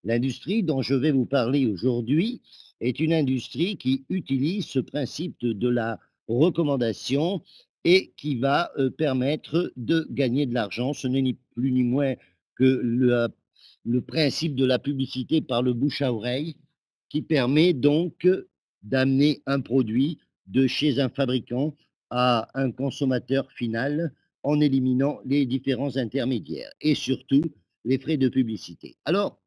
L'industrie dont je vais vous parler aujourd'hui est une industrie qui utilise ce principe de la recommandation et qui va permettre de gagner de l'argent. Ce n'est ni plus ni moins que le principe de la publicité par le bouche à oreille qui permet donc d'amener un produit de chez un fabricant à un consommateur final en éliminant les différents intermédiaires et surtout les frais de publicité. Alors,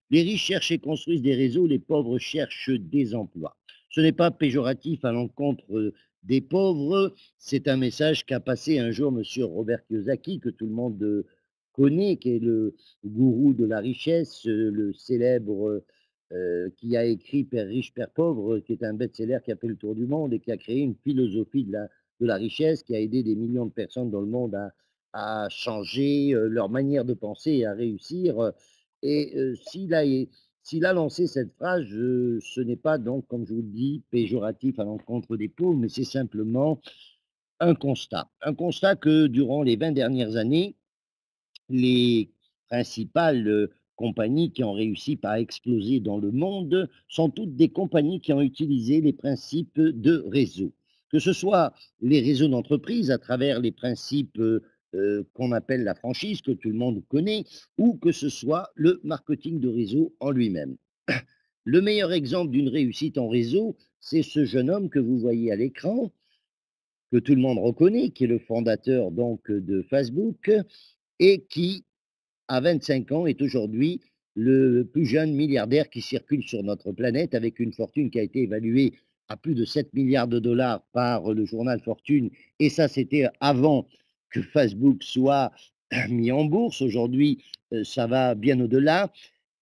les riches cherchent et construisent des réseaux, les pauvres cherchent des emplois. Ce n'est pas péjoratif à l'encontre des pauvres, c'est un message qu'a passé un jour M. Robert Kiyosaki, que tout le monde connaît, qui est le gourou de la richesse, le célèbre qui a écrit Père riche, Père pauvre, qui est un best-seller qui a fait le tour du monde et qui a créé une philosophie de la richesse, qui a aidé des millions de personnes dans le monde à changer leur manière de penser et à réussir. Et s'il a lancé cette phrase, ce n'est pas donc, comme je vous le dis, péjoratif à l'encontre des pauvres, mais c'est simplement un constat. Un constat que durant les 20 dernières années, les principales compagnies qui ont réussi à exploser dans le monde sont toutes des compagnies qui ont utilisé les principes de réseau. Que ce soit les réseaux d'entreprise à travers les principes qu'on appelle la franchise, que tout le monde connaît, ou que ce soit le marketing de réseau en lui-même. Le meilleur exemple d'une réussite en réseau, c'est ce jeune homme que vous voyez à l'écran, que tout le monde reconnaît, qui est le fondateur donc de Facebook et qui à 25 ans, est aujourd'hui le plus jeune milliardaire qui circule sur notre planète, avec une fortune qui a été évaluée à plus de 7 milliards de dollars par le journal Fortune. Et ça, c'était avant que Facebook soit mis en bourse. Aujourd'hui, ça va bien au-delà.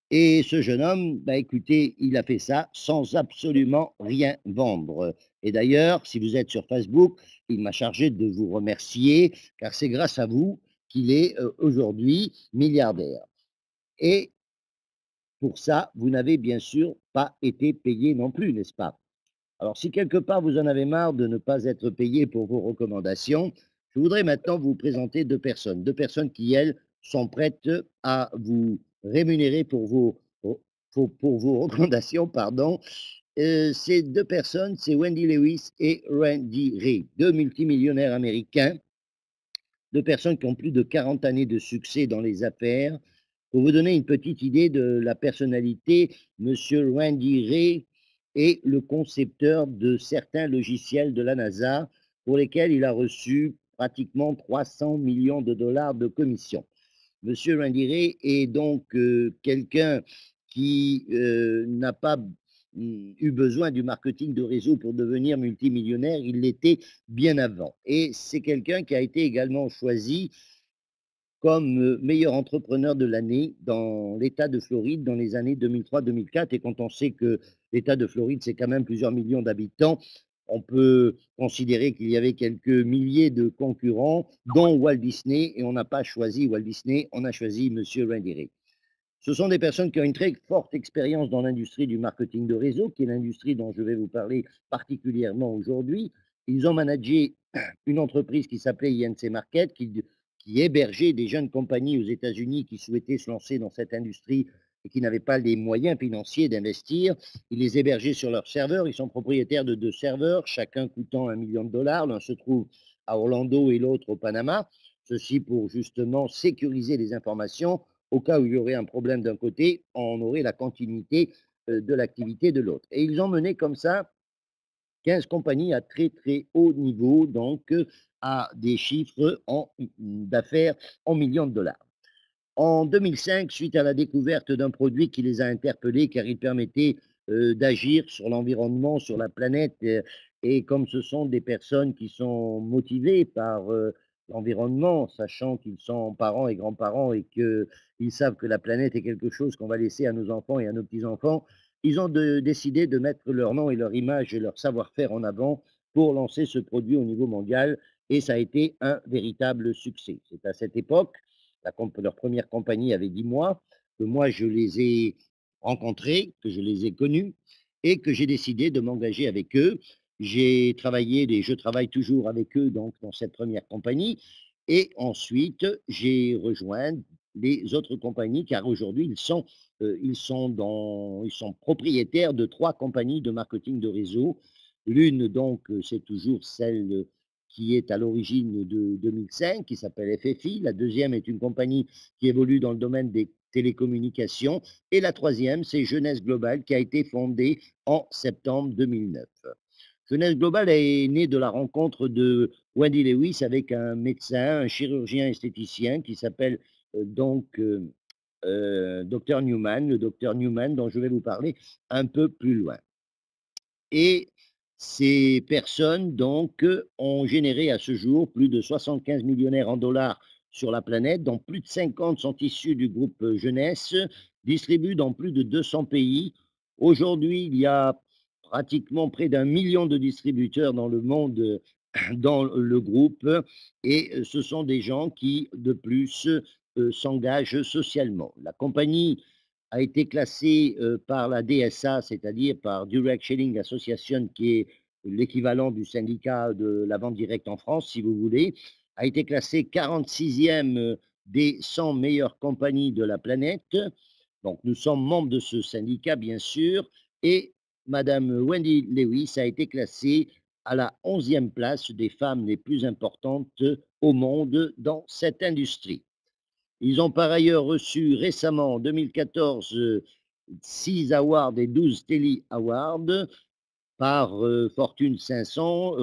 Et ce jeune homme, bah, écoutez, il a fait ça sans absolument rien vendre. Et d'ailleurs, si vous êtes sur Facebook, il m'a chargé de vous remercier, car c'est grâce à vous qu'il est aujourd'hui milliardaire. Et pour ça, vous n'avez bien sûr pas été payé non plus, n'est-ce pas? Alors, si quelque part vous en avez marre de ne pas être payé pour vos recommandations, je voudrais maintenant vous présenter deux personnes qui, elles, sont prêtes à vous rémunérer pour vos recommandations, pardon. Ces deux personnes, c'est Wendy Lewis et Randy Ray, deux multimillionnaires américains, deux personnes qui ont plus de 40 années de succès dans les affaires. Pour vous donner une petite idée de la personnalité, Monsieur Randy Ray est le concepteur de certains logiciels de la NASA pour lesquels il a reçu pratiquement 300 millions de dollars de commission. Monsieur Randy Ray est donc quelqu'un qui n'a pas eu besoin du marketing de réseau pour devenir multimillionnaire, il l'était bien avant. Et c'est quelqu'un qui a été également choisi comme meilleur entrepreneur de l'année dans l'État de Floride dans les années 2003-2004. Et quand on sait que l'État de Floride, c'est quand même plusieurs millions d'habitants, on peut considérer qu'il y avait quelques milliers de concurrents, dont Walt Disney, et on n'a pas choisi Walt Disney, on a choisi Monsieur Randy Ray. Ce sont des personnes qui ont une très forte expérience dans l'industrie du marketing de réseau, qui est l'industrie dont je vais vous parler particulièrement aujourd'hui. Ils ont managé une entreprise qui s'appelait INC Market, qui hébergeait des jeunes compagnies aux États-Unis qui souhaitaient se lancer dans cette industrie et qui n'avaient pas les moyens financiers d'investir. Ils les hébergeaient sur leurs serveurs. Ils sont propriétaires de deux serveurs, chacun coûtant 1 million de dollars. L'un se trouve à Orlando et l'autre au Panama. Ceci pour justement sécuriser les informations au cas où il y aurait un problème d'un côté, on aurait la continuité de l'activité de l'autre. Et ils ont mené comme ça 15 compagnies à très très haut niveau, donc à des chiffres d'affaires en millions de dollars. En 2005, suite à la découverte d'un produit qui les a interpellés car il permettait d'agir sur l'environnement, sur la planète, et comme ce sont des personnes qui sont motivées par l'environnement, sachant qu'ils sont parents et grands-parents et qu'ils savent que la planète est quelque chose qu'on va laisser à nos enfants et à nos petits-enfants, ils ont décidé de mettre leur nom et leur image et leur savoir-faire en avant pour lancer ce produit au niveau mondial et ça a été un véritable succès. C'est à cette époque leur première compagnie avait 10 mois, que moi je les ai rencontrés, que je les ai connus et que j'ai décidé de m'engager avec eux. J'ai travaillé, et je travaille toujours avec eux donc dans cette première compagnie. Et ensuite, j'ai rejoint les autres compagnies, car aujourd'hui, ils sont propriétaires de 3 compagnies de marketing de réseau. L'une donc, c'est toujours celle, qui est à l'origine de 2005, qui s'appelle FFI. La deuxième est une compagnie qui évolue dans le domaine des télécommunications et la troisième, c'est Jeunesse Global, qui a été fondée en septembre 2009. Jeunesse Global est née de la rencontre de Wendy Lewis avec un médecin, un chirurgien esthéticien qui s'appelle Dr Newman, le docteur Newman dont je vais vous parler un peu plus loin. Et ces personnes, donc, ont généré à ce jour plus de 75 millionnaires en dollars sur la planète, dont plus de 50 sont issus du groupe Jeunesse, distribués dans plus de 200 pays. Aujourd'hui, il y a pratiquement près d'1 million de distributeurs dans le monde, dans le groupe, et ce sont des gens qui, de plus, s'engagent socialement. La compagnie a été classé par la DSA, c'est-à-dire par Direct Selling Association, qui est l'équivalent du syndicat de la vente directe en France, si vous voulez, a été classé 46e des 100 meilleures compagnies de la planète. Donc, nous sommes membres de ce syndicat, bien sûr, et Madame Wendy Lewis a été classée à la 11e place des femmes les plus importantes au monde dans cette industrie. Ils ont par ailleurs reçu récemment, en 2014, 6 awards et 12 Telly Awards par Fortune 500,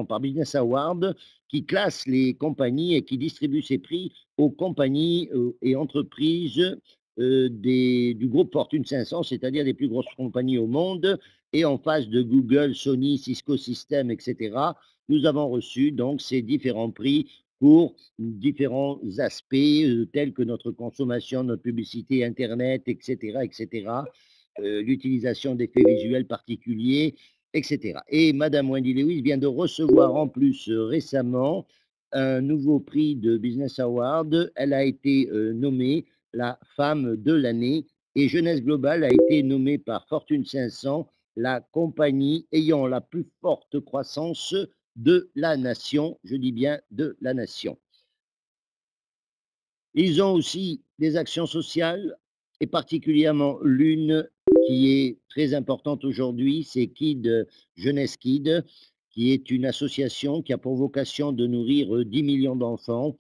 par Business Award, qui classe les compagnies et qui distribue ces prix aux compagnies et entreprises du groupe Fortune 500, c'est-à-dire les plus grosses compagnies au monde. Et en face de Google, Sony, Cisco Systems, etc., nous avons reçu donc ces différents prix pour différents aspects tels que notre consommation, notre publicité Internet, etc., etc., l'utilisation d'effets visuels particuliers, etc. Et Madame Wendy Lewis vient de recevoir en plus récemment un nouveau prix de Business Award. Elle a été nommée la femme de l'année et Jeunesse Global a été nommée par Fortune 500 la compagnie ayant la plus forte croissance de la nation, je dis bien de la nation. Ils ont aussi des actions sociales, et particulièrement l'une qui est très importante aujourd'hui, c'est Jeunesse Kid, qui est une association qui a pour vocation de nourrir 10 millions d'enfants,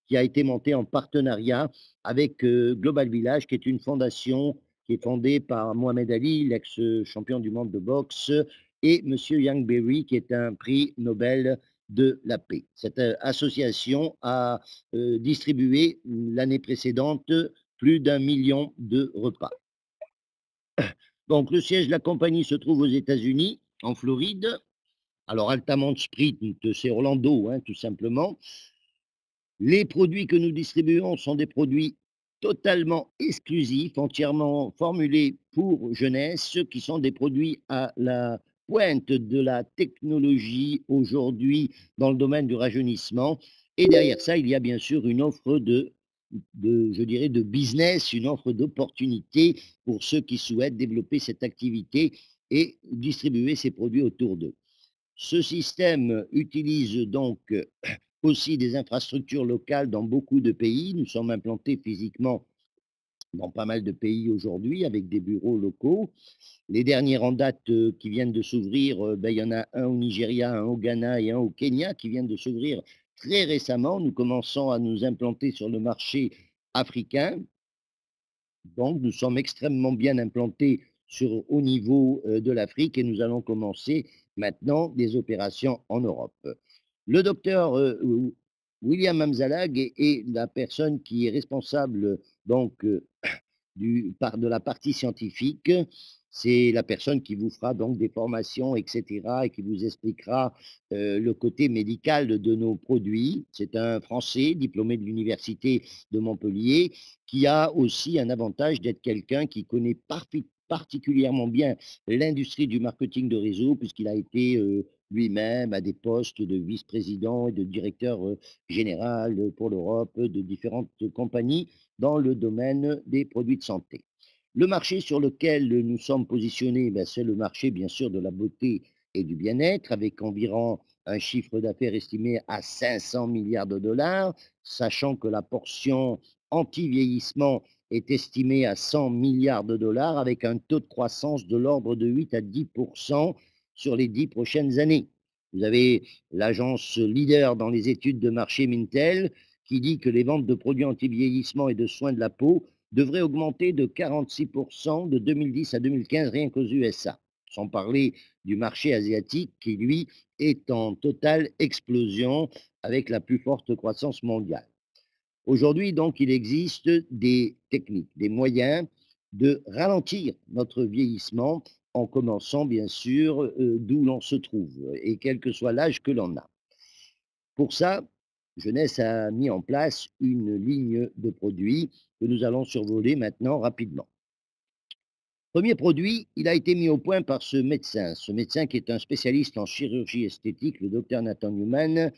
qui a été montée en partenariat avec Global Village, qui est une fondation qui est fondée par Mohamed Ali, l'ex-champion du monde de boxe, et Monsieur Young Berry, qui est un prix Nobel de la paix. Cette association a distribué l'année précédente plus d'1 million de repas. Donc, le siège de la compagnie se trouve aux États-Unis, en Floride. Alors, Altamont Sprit, c'est Orlando, hein, tout simplement. Les produits que nous distribuons sont des produits totalement exclusifs, entièrement formulés pour jeunesse, qui sont des produits à la pointe de la technologie aujourd'hui dans le domaine du rajeunissement. Et derrière ça, il y a bien sûr une offre je dirais, de business, une offre d'opportunité pour ceux qui souhaitent développer cette activité et distribuer ces produits autour d'eux. Ce système utilise donc aussi des infrastructures locales dans beaucoup de pays. Nous sommes implantés physiquement dans pas mal de pays aujourd'hui avec des bureaux locaux. Les derniers en date qui viennent de s'ouvrir, il y en a un au Nigeria, un au Ghana et un au Kenya qui viennent de s'ouvrir très récemment. Nous commençons à nous implanter sur le marché africain. Donc, nous sommes extrêmement bien implantés au niveau de l'Afrique et nous allons commencer maintenant des opérations en Europe. Le docteur William Amzalag est la personne qui est responsable donc de la partie scientifique. C'est la personne qui vous fera donc des formations, etc., et qui vous expliquera le côté médical de nos produits. C'est un Français diplômé de l'Université de Montpellier qui a aussi un avantage d'être quelqu'un qui connaît particulièrement bien l'industrie du marketing de réseau, puisqu'il a été lui-même à des postes de vice-président et de directeur général pour l'Europe de différentes compagnies dans le domaine des produits de santé. Le marché sur lequel nous sommes positionnés, c'est le marché bien sûr de la beauté et du bien-être, avec environ un chiffre d'affaires estimé à 500 milliards de dollars, sachant que la portion anti-vieillissement est estimée à 100 milliards de dollars avec un taux de croissance de l'ordre de 8 à 10 sur les 10 prochaines années. Vous avez l'agence leader dans les études de marché Mintel qui dit que les ventes de produits anti-vieillissement et de soins de la peau devraient augmenter de 46% de 2010 à 2015 rien qu'aux USA, sans parler du marché asiatique qui, lui, est en totale explosion avec la plus forte croissance mondiale. Aujourd'hui, donc, il existe des techniques, des moyens de ralentir notre vieillissement en commençant, bien sûr, d'où l'on se trouve et quel que soit l'âge que l'on a. Pour ça, Jeunesse a mis en place une ligne de produits que nous allons survoler maintenant rapidement. Premier produit, il a été mis au point par ce médecin qui est un spécialiste en chirurgie esthétique, le docteur Nathan Newman,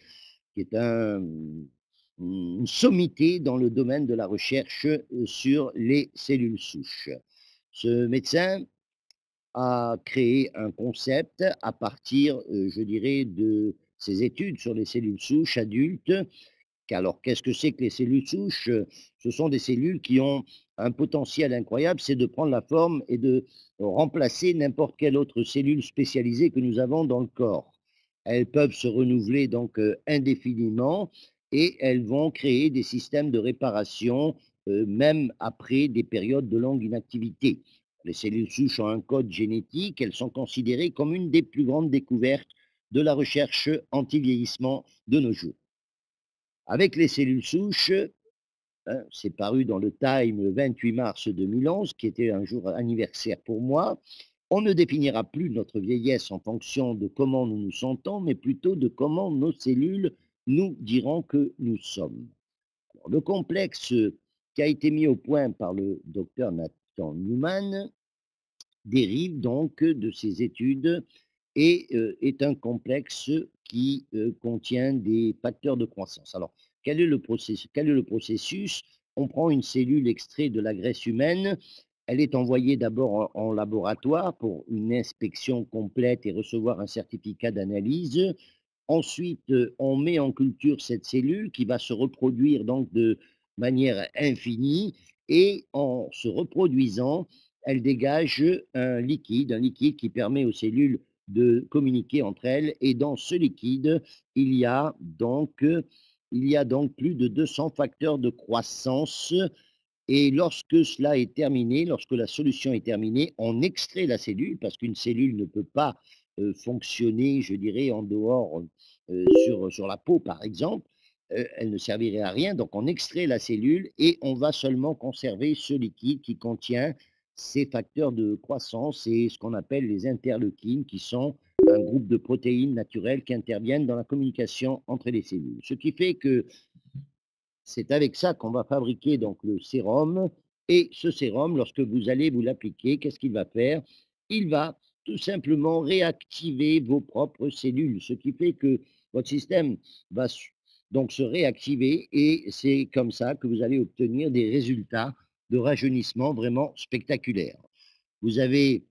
qui est une sommité dans le domaine de la recherche sur les cellules souches. Ce médecin a créé un concept à partir, je dirais, de ses études sur les cellules souches adultes. Alors, qu'est-ce que c'est que les cellules souches? Ce sont des cellules qui ont un potentiel incroyable, c'est de prendre la forme et de remplacer n'importe quelle autre cellule spécialisée que nous avons dans le corps. Elles peuvent se renouveler donc indéfiniment et elles vont créer des systèmes de réparation même après des périodes de longue inactivité. Les cellules souches ont un code génétique, elles sont considérées comme une des plus grandes découvertes de la recherche anti-vieillissement de nos jours. Avec les cellules souches, hein, c'est paru dans le Time le 28 mars 2011, qui était un jour anniversaire pour moi. On ne définira plus notre vieillesse en fonction de comment nous nous sentons, mais plutôt de comment nos cellules nous diront que nous sommes. Alors, le complexe qui a été mis au point par le docteur Nathan Newman dérive donc de ces études et est un complexe qui contient des facteurs de croissance. Alors, quel est le processus? On prend une cellule extraite de la graisse humaine, elle est envoyée d'abord en laboratoire pour une inspection complète et recevoir un certificat d'analyse. Ensuite, on met en culture cette cellule qui va se reproduire donc de manière infinie et en se reproduisant, elle dégage un liquide qui permet aux cellules de communiquer entre elles et dans ce liquide, il y a donc, euh, il y a donc plus de 200 facteurs de croissance et lorsque cela est terminé, lorsque la solution est terminée, on extrait la cellule parce qu'une cellule ne peut pas fonctionner, je dirais, en dehors sur la peau, par exemple. Elle ne servirait à rien. Donc, on extrait la cellule et on va seulement conserver ce liquide qui contient ces facteurs de croissance et ce qu'on appelle les interleukines, qui sont un groupe de protéines naturelles qui interviennent dans la communication entre les cellules. Ce qui fait que c'est avec ça qu'on va fabriquer donc le sérum et ce sérum, lorsque vous allez vous l'appliquer, qu'est-ce qu'il va faire? Il va tout simplement réactiver vos propres cellules, ce qui fait que votre système va donc se réactiver et c'est comme ça que vous allez obtenir des résultats de rajeunissement vraiment spectaculaires. Vous avez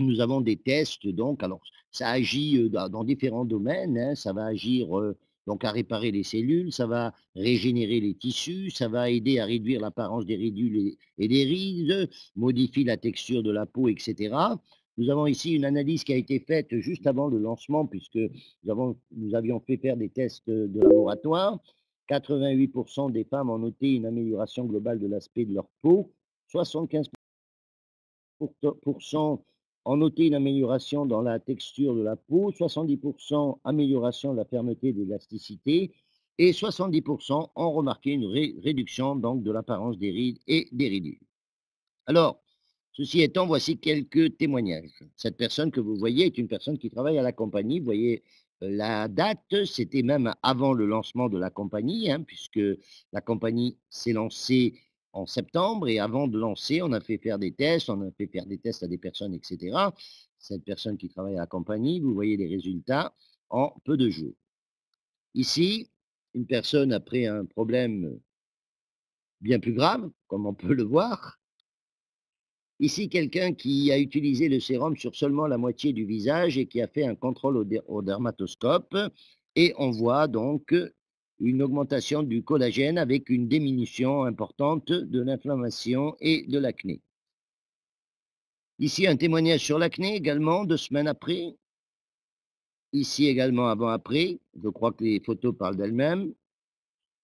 nous avons des tests donc, alors ça agit, dans différents domaines, hein. Ça va agir, donc à réparer les cellules, ça va régénérer les tissus, ça va aider à réduire l'apparence des ridules et des rides, modifie la texture de la peau et cetera. Nous avons ici une analyse qui a été faite juste avant le lancement puisque nous avions fait faire des tests, de laboratoire. 88 des femmes ont noté une amélioration globale de l'aspect de leur peau, 75 ont noté une amélioration dans la texture de la peau, 70% amélioration de la fermeté et de l'élasticité et 70% ont remarqué une réduction donc de l'apparence des rides et des ridules. Alors, ceci étant, voici quelques témoignages. Cette personne que vous voyez est une personne qui travaille à la compagnie. Vous voyez la date, c'était même avant le lancement de la compagnie, hein, puisque la compagnie s'est lancée en septembre et avant de lancer, on a fait faire des tests, on a fait faire des tests à des personnes, etc. Cette personne qui travaille à la compagnie, vous voyez les résultats en peu de jours. Ici, une personne après un problème bien plus grave, comme on peut le voir, Ici, quelqu'un qui a utilisé le sérum sur seulement la moitié du visage et qui a fait un contrôle au dermatoscope et on voit donc une augmentation du collagène avec une diminution importante de l'inflammation et de l'acné. Ici, un témoignage sur l'acné également, 2 semaines après. Ici également avant-après. Je crois que les photos parlent d'elles-mêmes.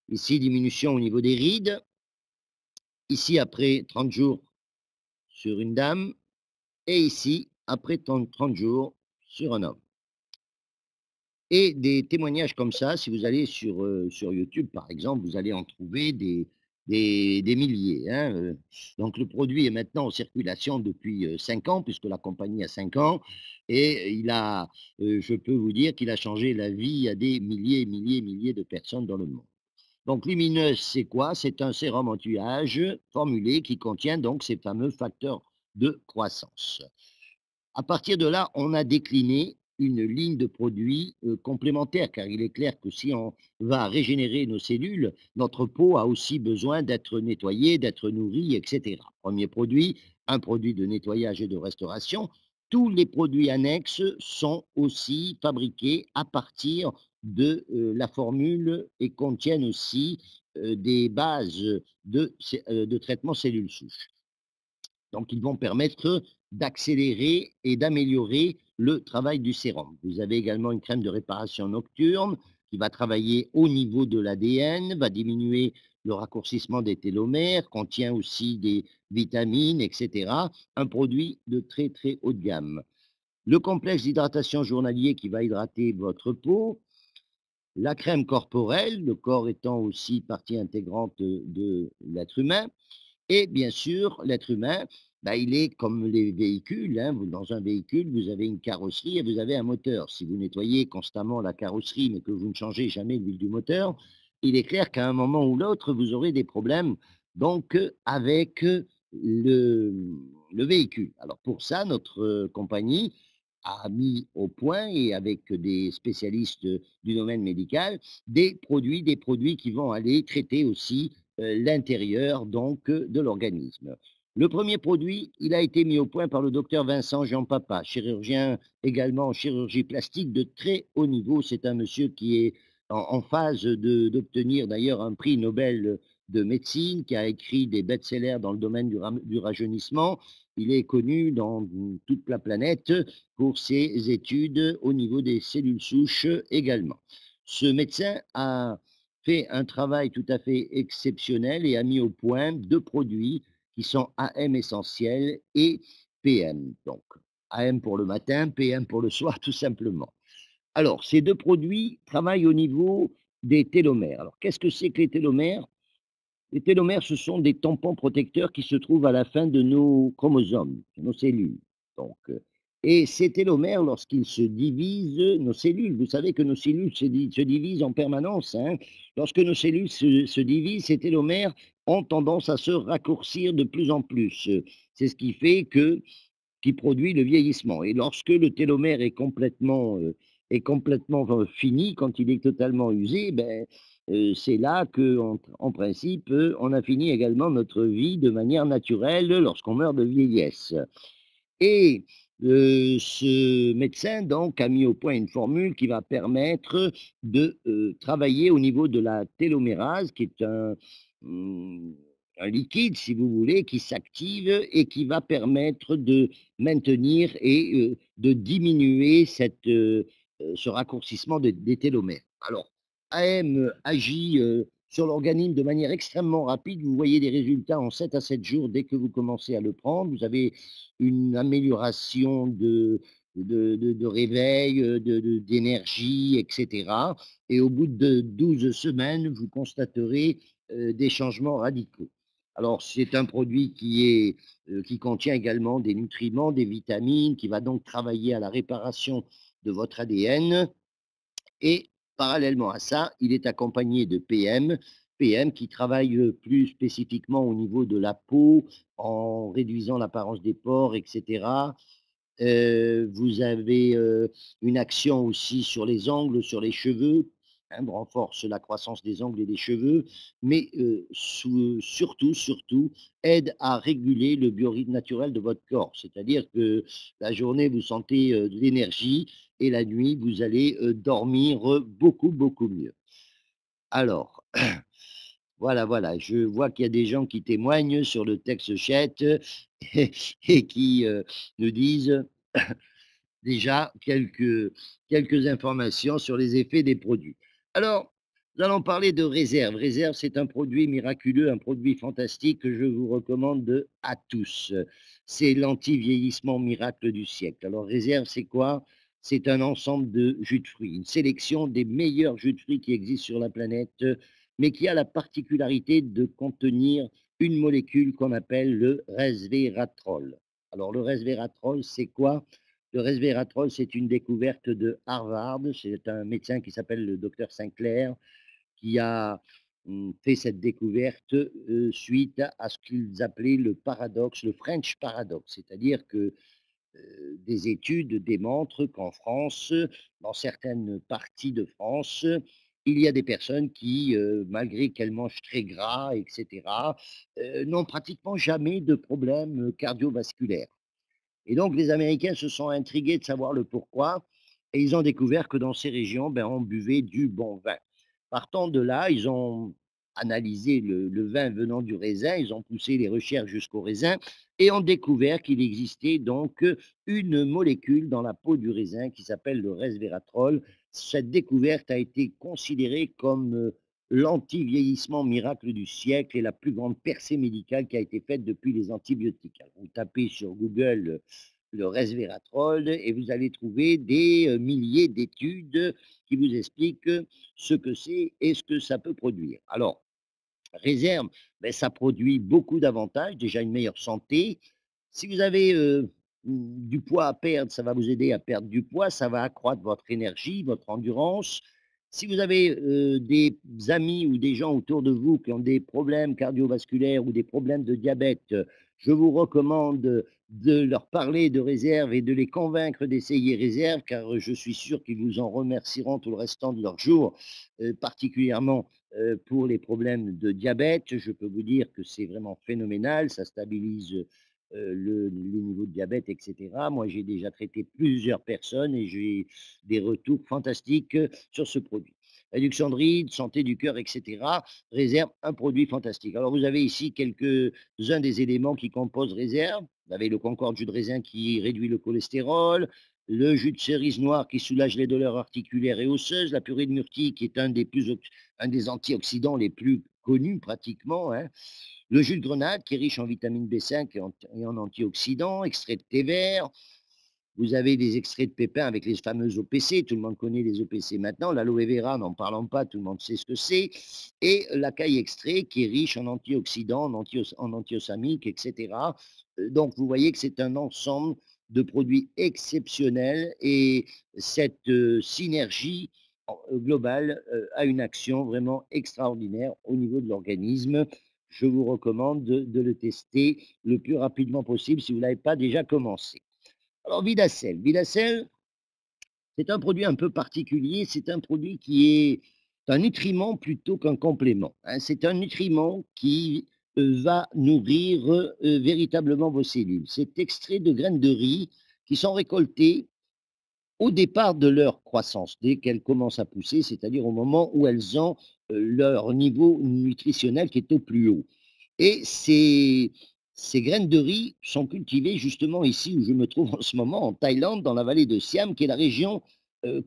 Ici, diminution au niveau des rides. Ici, après 30 jours sur une dame. Et ici, après 30 jours sur un homme. Et des témoignages comme ça, si vous allez sur YouTube, par exemple, vous allez en trouver des milliers, hein, donc le produit est maintenant en circulation depuis, 5 ans, puisque la compagnie a 5 ans et il a, je peux vous dire qu'il a changé la vie à des milliers, milliers, milliers de personnes dans le monde. Donc Lumineuse, c'est quoi? C'est un sérum anti-âge formulé qui contient donc ces fameux facteurs de croissance. À partir de là, on a décliné une ligne de produits complémentaires, car il est clair que si on va régénérer nos cellules, notre peau a aussi besoin d'être nettoyée, d'être nourrie, etc. Premier produit, un produit de nettoyage et de restauration. Tous les produits annexes sont aussi fabriqués à partir de la formule et contiennent aussi des bases de traitement cellules souches. Donc, ils vont permettre d'accélérer et d'améliorer le travail du sérum. Vous avez également une crème de réparation nocturne qui va travailler au niveau de l'ADN, va diminuer le raccourcissement des télomères, contient aussi des vitamines, etc. Un produit de très très haut de gamme. Le complexe d'hydratation journalier qui va hydrater votre peau, la crème corporelle, le corps étant aussi partie intégrante de l'être humain, et bien sûr, l'être humain, bah, il est comme les véhicules, hein. Dans un véhicule, vous avez une carrosserie et vous avez un moteur. Si vous nettoyez constamment la carrosserie, mais que vous ne changez jamais l'huile du moteur, il est clair qu'à un moment ou l'autre, vous aurez des problèmes donc avec le, le véhicule. Alors pour ça, notre compagnie a mis au point, et avec des spécialistes du domaine médical, des produits qui vont aller traiter aussi l'intérieur donc de l'organisme. Le premier produit, il a été mis au point par le docteur Vincent Jean Papa, chirurgien également en chirurgie plastique de très haut niveau. C'est un monsieur qui est en phase d'obtenir d'ailleurs un prix Nobel de médecine, qui a écrit des best-sellers dans le domaine du rajeunissement. Il est connu dans toute la planète pour ses études au niveau des cellules souches également. Ce médecin a fait un travail tout à fait exceptionnel et a mis au point 2 produits qui sont AM essentiel et PM. Donc, AM pour le matin, PM pour le soir, tout simplement. Alors, ces 2 produits travaillent au niveau des télomères. Alors, qu'est-ce que c'est que les télomères? Les télomères, ce sont des tampons protecteurs qui se trouvent à la fin de nos chromosomes, de nos cellules. Donc, et ces télomères, lorsqu'ils se divisent, nos cellules, vous savez que nos cellules se divisent en permanence, hein. Lorsque nos cellules se divisent, ces télomères ont tendance à se raccourcir de plus en plus. C'est ce qui fait que qui produit le vieillissement. Et lorsque le télomère est complètement fini, quand il est totalement usé, ben, c'est là qu'en en principe, on a fini également notre vie de manière naturelle lorsqu'on meurt de vieillesse. Et ce médecin donc a mis au point une formule qui va permettre de travailler au niveau de la télomérase, qui est mmh, un liquide, si vous voulez, qui s'active et qui va permettre de maintenir et de diminuer ce raccourcissement des télomères. Alors, AM agit sur l'organisme de manière extrêmement rapide. Vous voyez des résultats en 7 à 7 jours dès que vous commencez à le prendre. Vous avez une amélioration de réveil, d'énergie, etc. Et au bout de 12 semaines, vous constaterez des changements radicaux. Alors, c'est un produit qui contient également des nutriments, des vitamines, qui va donc travailler à la réparation de votre ADN. Et parallèlement à ça, il est accompagné de PM, PM qui travaille plus spécifiquement au niveau de la peau, en réduisant l'apparence des pores, etc. Vous avez une action aussi sur les ongles, sur les cheveux, hein, renforce la croissance des ongles et des cheveux, mais surtout, aide à réguler le biorhythme naturel de votre corps. C'est-à-dire que la journée, vous sentez de l'énergie et la nuit, vous allez dormir beaucoup mieux. Alors, voilà, je vois qu'il y a des gens qui témoignent sur le texte chat et qui nous disent déjà quelques informations sur les effets des produits. Alors, nous allons parler de Réserve. Réserve, c'est un produit miraculeux, un produit fantastique que je vous recommande à tous. C'est l'anti-vieillissement miracle du siècle. Alors, Réserve, c'est quoi? C'est un ensemble de jus de fruits, une sélection des meilleurs jus de fruits qui existent sur la planète, mais qui a la particularité de contenir une molécule qu'on appelle le resveratrol. Alors, le resveratrol, c'est quoi? Le resveratrol, c'est une découverte de Harvard. C'est un médecin qui s'appelle le docteur Sinclair qui a fait cette découverte suite à ce qu'ils appelaient le paradoxe, le French paradoxe. C'est-à-dire que des études démontrent qu'en France, dans certaines parties de France, il y a des personnes qui, malgré qu'elles mangent très gras, etc., n'ont pratiquement jamais de problème cardiovasculaire. Et donc, les Américains se sont intrigués de savoir le pourquoi et ils ont découvert que dans ces régions, ben, on buvait du bon vin. Partant de là, ils ont analysé le vin venant du raisin, ils ont poussé les recherches jusqu'au raisin et ont découvert qu'il existait donc une molécule dans la peau du raisin qui s'appelle le resveratrol. Cette découverte a été considérée comme l'anti-vieillissement miracle du siècle et la plus grande percée médicale qui a été faite depuis les antibiotiques. Alors, vous tapez sur Google le resveratrol et vous allez trouver des milliers d'études qui vous expliquent ce que c'est et ce que ça peut produire. Alors, Réserve, ben, ça produit beaucoup d'avantages, déjà une meilleure santé. Si vous avez du poids à perdre, ça va vous aider à perdre du poids, ça va accroître votre énergie, votre endurance. Si vous avez des amis ou des gens autour de vous qui ont des problèmes cardiovasculaires ou des problèmes de diabète, je vous recommande de leur parler de Réserve et de les convaincre d'essayer Réserve, car je suis sûr qu'ils vous en remercieront tout le restant de leur jour, particulièrement pour les problèmes de diabète. Je peux vous dire que c'est vraiment phénoménal, ça stabilise les niveaux de diabète, etc. Moi, j'ai déjà traité plusieurs personnes et j'ai des retours fantastiques sur ce produit. Réduction de rides, santé du cœur, etc. Réserve, un produit fantastique. Alors, vous avez ici quelques-uns des éléments qui composent Réserve. Vous avez le Concorde jus de raisin qui réduit le cholestérol, le jus de cerise noire qui soulage les douleurs articulaires et osseuses, la purée de myrtille qui est un des antioxydants les plus connus pratiquement, hein. Le jus de grenade qui est riche en vitamine B5 et en antioxydants, extrait de thé vert. Vous avez des extraits de pépins avec les fameux OPC, tout le monde connaît les OPC maintenant. L'aloe vera, n'en parlons pas, tout le monde sait ce que c'est. Et l'acaille extrait qui est riche en antioxydants, en antiosamiques, etc. Donc vous voyez que c'est un ensemble de produits exceptionnels et cette synergie globale a une action vraiment extraordinaire au niveau de l'organisme. Je vous recommande de le tester le plus rapidement possible si vous ne l'avez pas déjà commencé. Alors, Vidacel. Vidacel, c'est un produit un peu particulier. C'est un produit qui est un nutriment plutôt qu'un complément, hein. C'est un nutriment qui va nourrir véritablement vos cellules. C'est extrait de graines de riz qui sont récoltées au départ de leur croissance, dès qu'elles commencent à pousser, c'est-à-dire au moment où elles ont leur niveau nutritionnel qui est au plus haut. Et ces graines de riz sont cultivées justement ici où je me trouve en ce moment, en Thaïlande, dans la vallée de Siam, qui est la région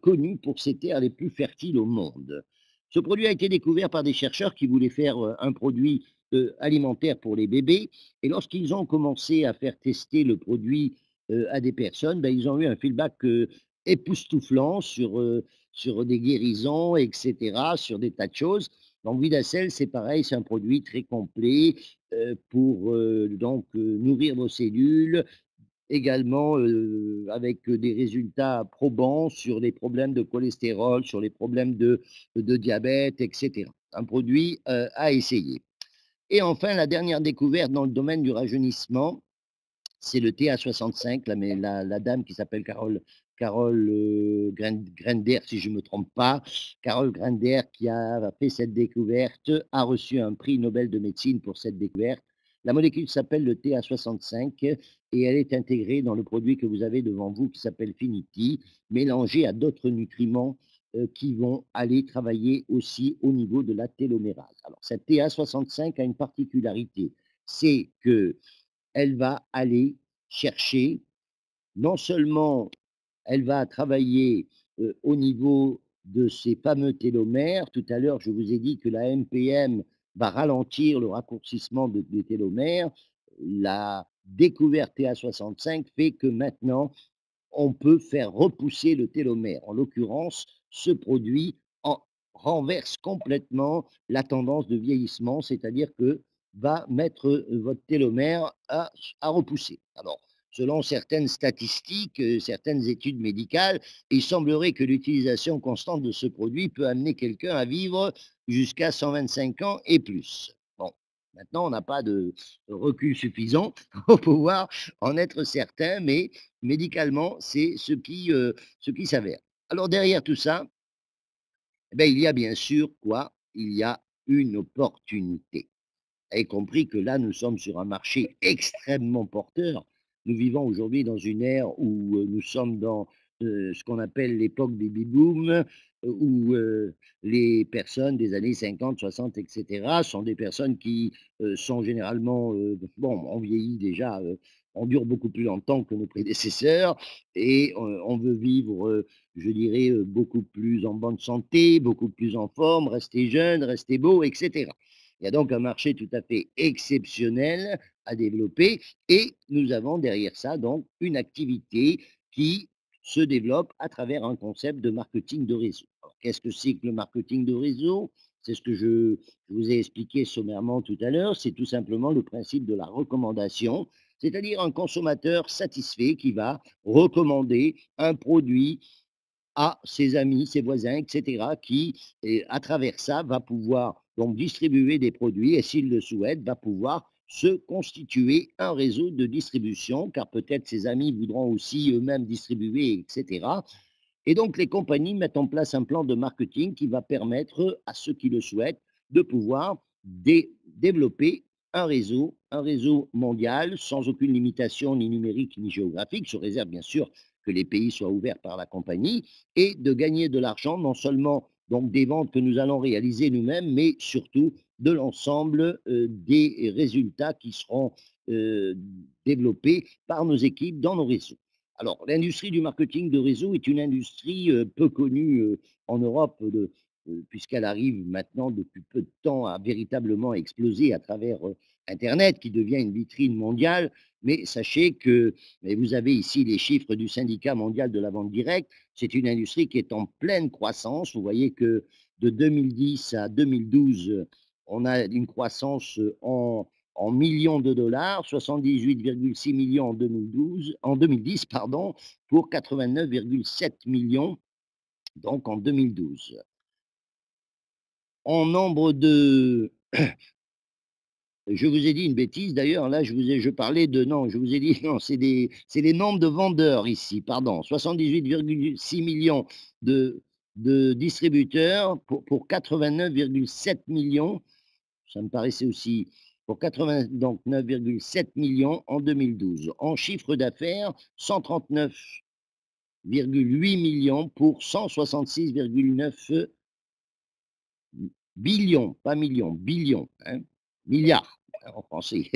connue pour ses terres les plus fertiles au monde. Ce produit a été découvert par des chercheurs qui voulaient faire un produit alimentaire pour les bébés. Et lorsqu'ils ont commencé à faire tester le produit à des personnes, ben, ils ont eu un feedback époustouflant sur des guérisons, etc., sur des tas de choses. Donc, Vidacel, c'est pareil, c'est un produit très complet pour donc nourrir vos cellules, également avec des résultats probants sur les problèmes de cholestérol, sur les problèmes de diabète, etc. Un produit à essayer. Et enfin, la dernière découverte dans le domaine du rajeunissement, c'est le TA65, la dame qui s'appelle Carole Carole Grender, si je ne me trompe pas. Carole Grender, qui a fait cette découverte, a reçu un prix Nobel de médecine pour cette découverte. La molécule s'appelle le TA65 et elle est intégrée dans le produit que vous avez devant vous qui s'appelle Finity, mélangé à d'autres nutriments qui vont aller travailler aussi au niveau de la télomérase. Alors, cette TA65 a une particularité, c'est qu'elle va aller chercher non seulement elle va travailler au niveau de ces fameux télomères. Tout à l'heure, je vous ai dit que la MPM va ralentir le raccourcissement des télomères. La découverte TA65 fait que maintenant, on peut faire repousser le télomère. En l'occurrence, ce produit renverse complètement la tendance de vieillissement, c'est-à-dire que va mettre votre télomère à repousser. Alors, selon certaines statistiques, certaines études médicales, il semblerait que l'utilisation constante de ce produit peut amener quelqu'un à vivre jusqu'à 125 ans et plus. Bon, maintenant, on n'a pas de recul suffisant pour pouvoir en être certain, mais médicalement, c'est ce qui s'avère. Alors derrière tout ça, eh ben, il y a bien sûr quoi? Il y a une opportunité. Vous avez compris que là, nous sommes sur un marché extrêmement porteur. Nous vivons aujourd'hui dans une ère où nous sommes dans ce qu'on appelle l'époque baby boom, où les personnes des années 50, 60, etc., sont des personnes qui sont généralement, bon, on vieillit déjà, on dure beaucoup plus longtemps que nos prédécesseurs, et on veut vivre, je dirais, beaucoup plus en bonne santé, beaucoup plus en forme, rester jeune, rester beau, etc. Il y a donc un marché tout à fait exceptionnel à développer et nous avons derrière ça donc une activité qui se développe à travers un concept de marketing de réseau. Qu'est-ce que c'est que le marketing de réseau? C'est ce que je vous ai expliqué sommairement tout à l'heure. C'est tout simplement le principe de la recommandation, c'est-à-dire un consommateur satisfait qui va recommander un produit à ses amis, ses voisins, etc., qui, à travers ça, va pouvoir donc distribuer des produits et, s'il le souhaite, va pouvoir se constituer un réseau de distribution, car peut-être ses amis voudront aussi eux-mêmes distribuer, etc. Et donc, les compagnies mettent en place un plan de marketing qui va permettre à ceux qui le souhaitent de pouvoir développer un réseau mondial sans aucune limitation ni numérique ni géographique, sous réserve bien sûr que les pays soient ouverts par la compagnie, et de gagner de l'argent, non seulement donc des ventes que nous allons réaliser nous-mêmes, mais surtout de l'ensemble des résultats qui seront euh, développés par nos équipes dans nos réseaux. Alors, l'industrie du marketing de réseau est une industrie peu connue en Europe, puisqu'elle arrive maintenant depuis peu de temps à véritablement exploser à travers Internet, qui devient une vitrine mondiale. Mais sachez que, et vous avez ici les chiffres du syndicat mondial de la vente directe, c'est une industrie qui est en pleine croissance. Vous voyez que de 2010 à 2012, on a une croissance en millions de dollars, 78,6 millions en 2012, en 2010, pardon, pour 89,7 millions donc en 2012. En nombre de, je vous ai dit une bêtise d'ailleurs, là je parlais de, non, je vous ai dit, non, c'est les nombres de vendeurs ici, pardon, 78,6 millions de distributeurs pour 89,7 millions. Ça me paraissait aussi pour 89,7 millions en 2012. En chiffre d'affaires, 139,8 millions pour 166,9 billions, pas millions, billions, hein, milliards en français.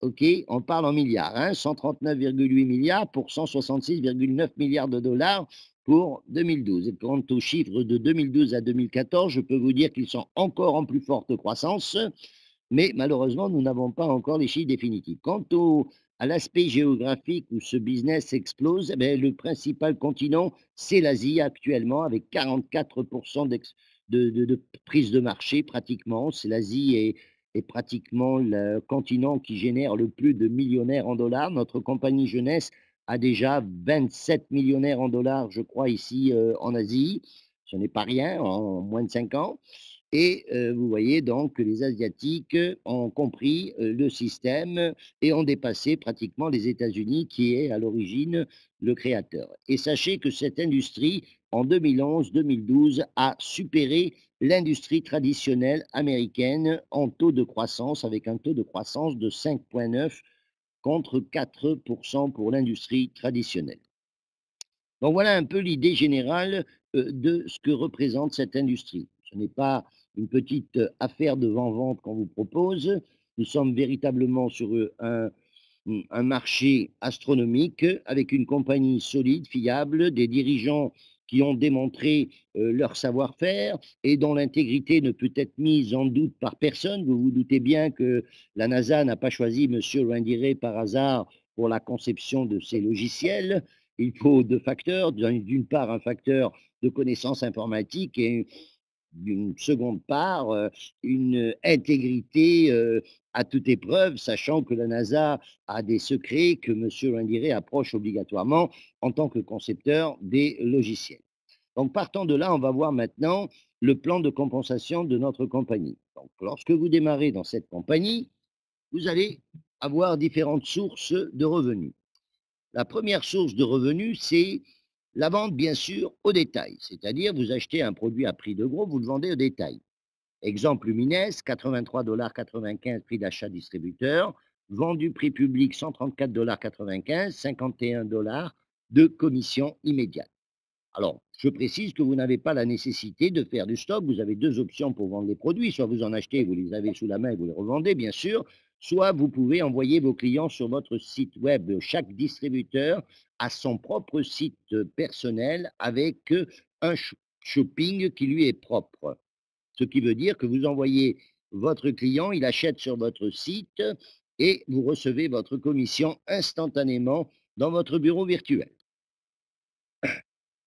OK, on parle en milliards, hein, 139,8 milliards pour 166,9 milliards de dollars pour 2012. Et quant aux chiffres de 2012 à 2014, je peux vous dire qu'ils sont encore en plus forte croissance, mais malheureusement, nous n'avons pas encore les chiffres définitifs. À l'aspect géographique où ce business explose, eh bien, le principal continent, c'est l'Asie actuellement, avec 44% de prise de marché pratiquement. C'est l'Asie est pratiquement le continent qui génère le plus de millionnaires en dollars. Notre compagnie jeunesse a déjà 27 millionnaires en dollars, je crois, ici en Asie. Ce n'est pas rien en moins de 5 ans. Et vous voyez donc que les Asiatiques ont compris, le système et ont dépassé pratiquement les États-Unis qui est à l'origine le créateur. Et sachez que cette industrie, en 2011-2012, a supéré l'industrie traditionnelle américaine en taux de croissance, avec un taux de croissance de 5,9 contre 4 pour l'industrie traditionnelle. Donc voilà un peu l'idée générale de ce que représente cette industrie. Ce n'est pas une petite affaire de vent-vente qu'on vous propose. Nous sommes véritablement sur un marché astronomique avec une compagnie solide, fiable, des dirigeants qui ont démontré leur savoir-faire et dont l'intégrité ne peut être mise en doute par personne. Vous vous doutez bien que la NASA n'a pas choisi M. Loindiré par hasard pour la conception de ces logiciels. Il faut deux facteurs. D'une part, un facteur de connaissance informatique et d'une seconde part, une intégrité à toute épreuve, sachant que la NASA a des secrets que M. Loindiré approche obligatoirement en tant que concepteur des logiciels. Donc, partant de là, on va voir maintenant le plan de compensation de notre compagnie. Donc, lorsque vous démarrez dans cette compagnie, vous allez avoir différentes sources de revenus. La première source de revenus, c'est la vente, bien sûr, au détail. C'est-à-dire, vous achetez un produit à prix de gros, vous le vendez au détail. Exemple Lumines, 83,95 $ prix d'achat distributeur, vendu prix public 134,95 $, 51 $ de commission immédiate. Alors, je précise que vous n'avez pas la nécessité de faire du stock. Vous avez deux options pour vendre les produits. Soit vous en achetez, vous les avez sous la main et vous les revendez, bien sûr. Soit vous pouvez envoyer vos clients sur votre site web. Chaque distributeur a son propre site personnel avec un shopping qui lui est propre. Ce qui veut dire que vous envoyez votre client, il achète sur votre site et vous recevez votre commission instantanément dans votre bureau virtuel.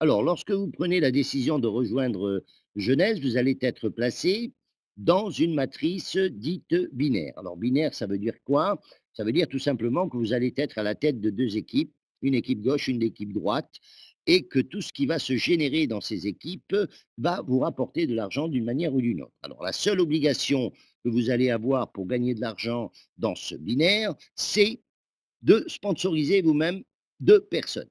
Alors, lorsque vous prenez la décision de rejoindre Genèse, vous allez être placé dans une matrice dite binaire. Alors, binaire, ça veut dire quoi? Ça veut dire tout simplement que vous allez être à la tête de deux équipes, une équipe gauche, une équipe droite, et que tout ce qui va se générer dans ces équipes va vous rapporter de l'argent d'une manière ou d'une autre. Alors, la seule obligation que vous allez avoir pour gagner de l'argent dans ce binaire, c'est de sponsoriser vous-même deux personnes.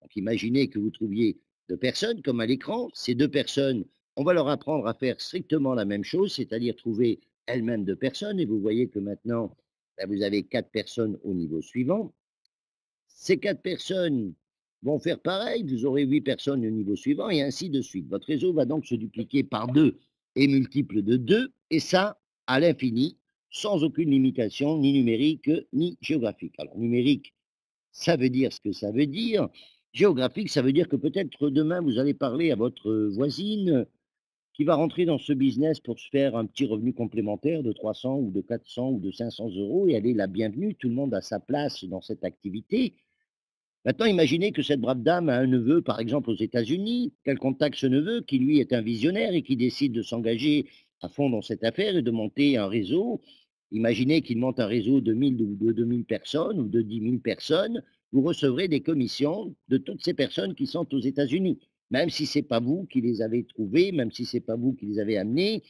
Donc imaginez que vous trouviez deux personnes comme à l'écran. Ces deux personnes, on va leur apprendre à faire strictement la même chose, c'est-à-dire trouver elles-mêmes deux personnes. Et vous voyez que maintenant, ben, vous avez quatre personnes au niveau suivant. Ces quatre personnes vont faire pareil. Vous aurez huit personnes au niveau suivant et ainsi de suite. Votre réseau va donc se dupliquer par deux et multiple de deux, et ça à l'infini, sans aucune limitation, ni numérique, ni géographique. Alors numérique, ça veut dire ce que ça veut dire. Géographique, ça veut dire que peut-être demain, vous allez parler à votre voisine qui va rentrer dans ce business pour se faire un petit revenu complémentaire de 300 ou de 400 ou de 500 euros et elle est la bienvenue. Tout le monde a sa place dans cette activité. Maintenant, imaginez que cette brave dame a un neveu, par exemple, aux États-Unis, qu'elle contacte ce neveu qui, lui, est un visionnaire et qui décide de s'engager à fond dans cette affaire et de monter un réseau. Imaginez qu'il monte un réseau de 1000 ou de 2000 personnes ou de 10 000 personnes. Vous recevrez des commissions de toutes ces personnes qui sont aux États-Unis. Même si ce n'est pas vous qui les avez trouvées, même si ce n'est pas vous qui les avez amenées,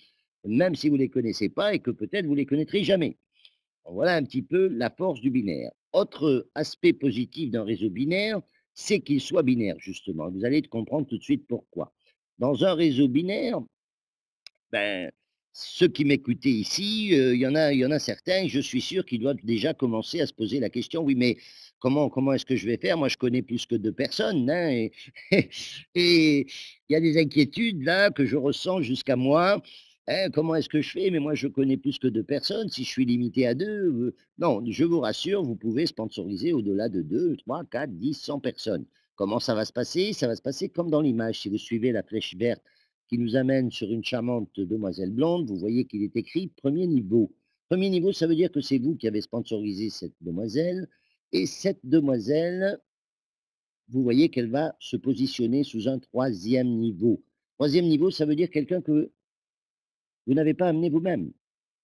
même si vous ne les connaissez pas et que peut-être vous ne les connaîtrez jamais. Voilà un petit peu la force du binaire. Autre aspect positif d'un réseau binaire, c'est qu'il soit binaire, justement. Vous allez comprendre tout de suite pourquoi. Dans un réseau binaire, ben, ceux qui m'écoutaient ici, il y en a certains, je suis sûr, qui doivent déjà commencer à se poser la question, oui, mais comment est-ce que je vais faire? Moi, je connais plus que deux personnes, hein, et, et il y a des inquiétudes là que je ressens jusqu'à moi. Hein, comment est-ce que je fais? Mais moi, je connais plus que deux personnes. Si je suis limité à deux, non, je vous rassure, vous pouvez sponsoriser au-delà de deux, trois, quatre, 10, 100 personnes. Comment ça va se passer? Ça va se passer comme dans l'image. Si vous suivez la flèche verte qui nous amène sur une charmante demoiselle blonde. Vous voyez qu'il est écrit premier niveau. Premier niveau, ça veut dire que c'est vous qui avez sponsorisé cette demoiselle. Et cette demoiselle, vous voyez qu'elle va se positionner sous un troisième niveau. Troisième niveau, ça veut dire quelqu'un que vous n'avez pas amené vous-même.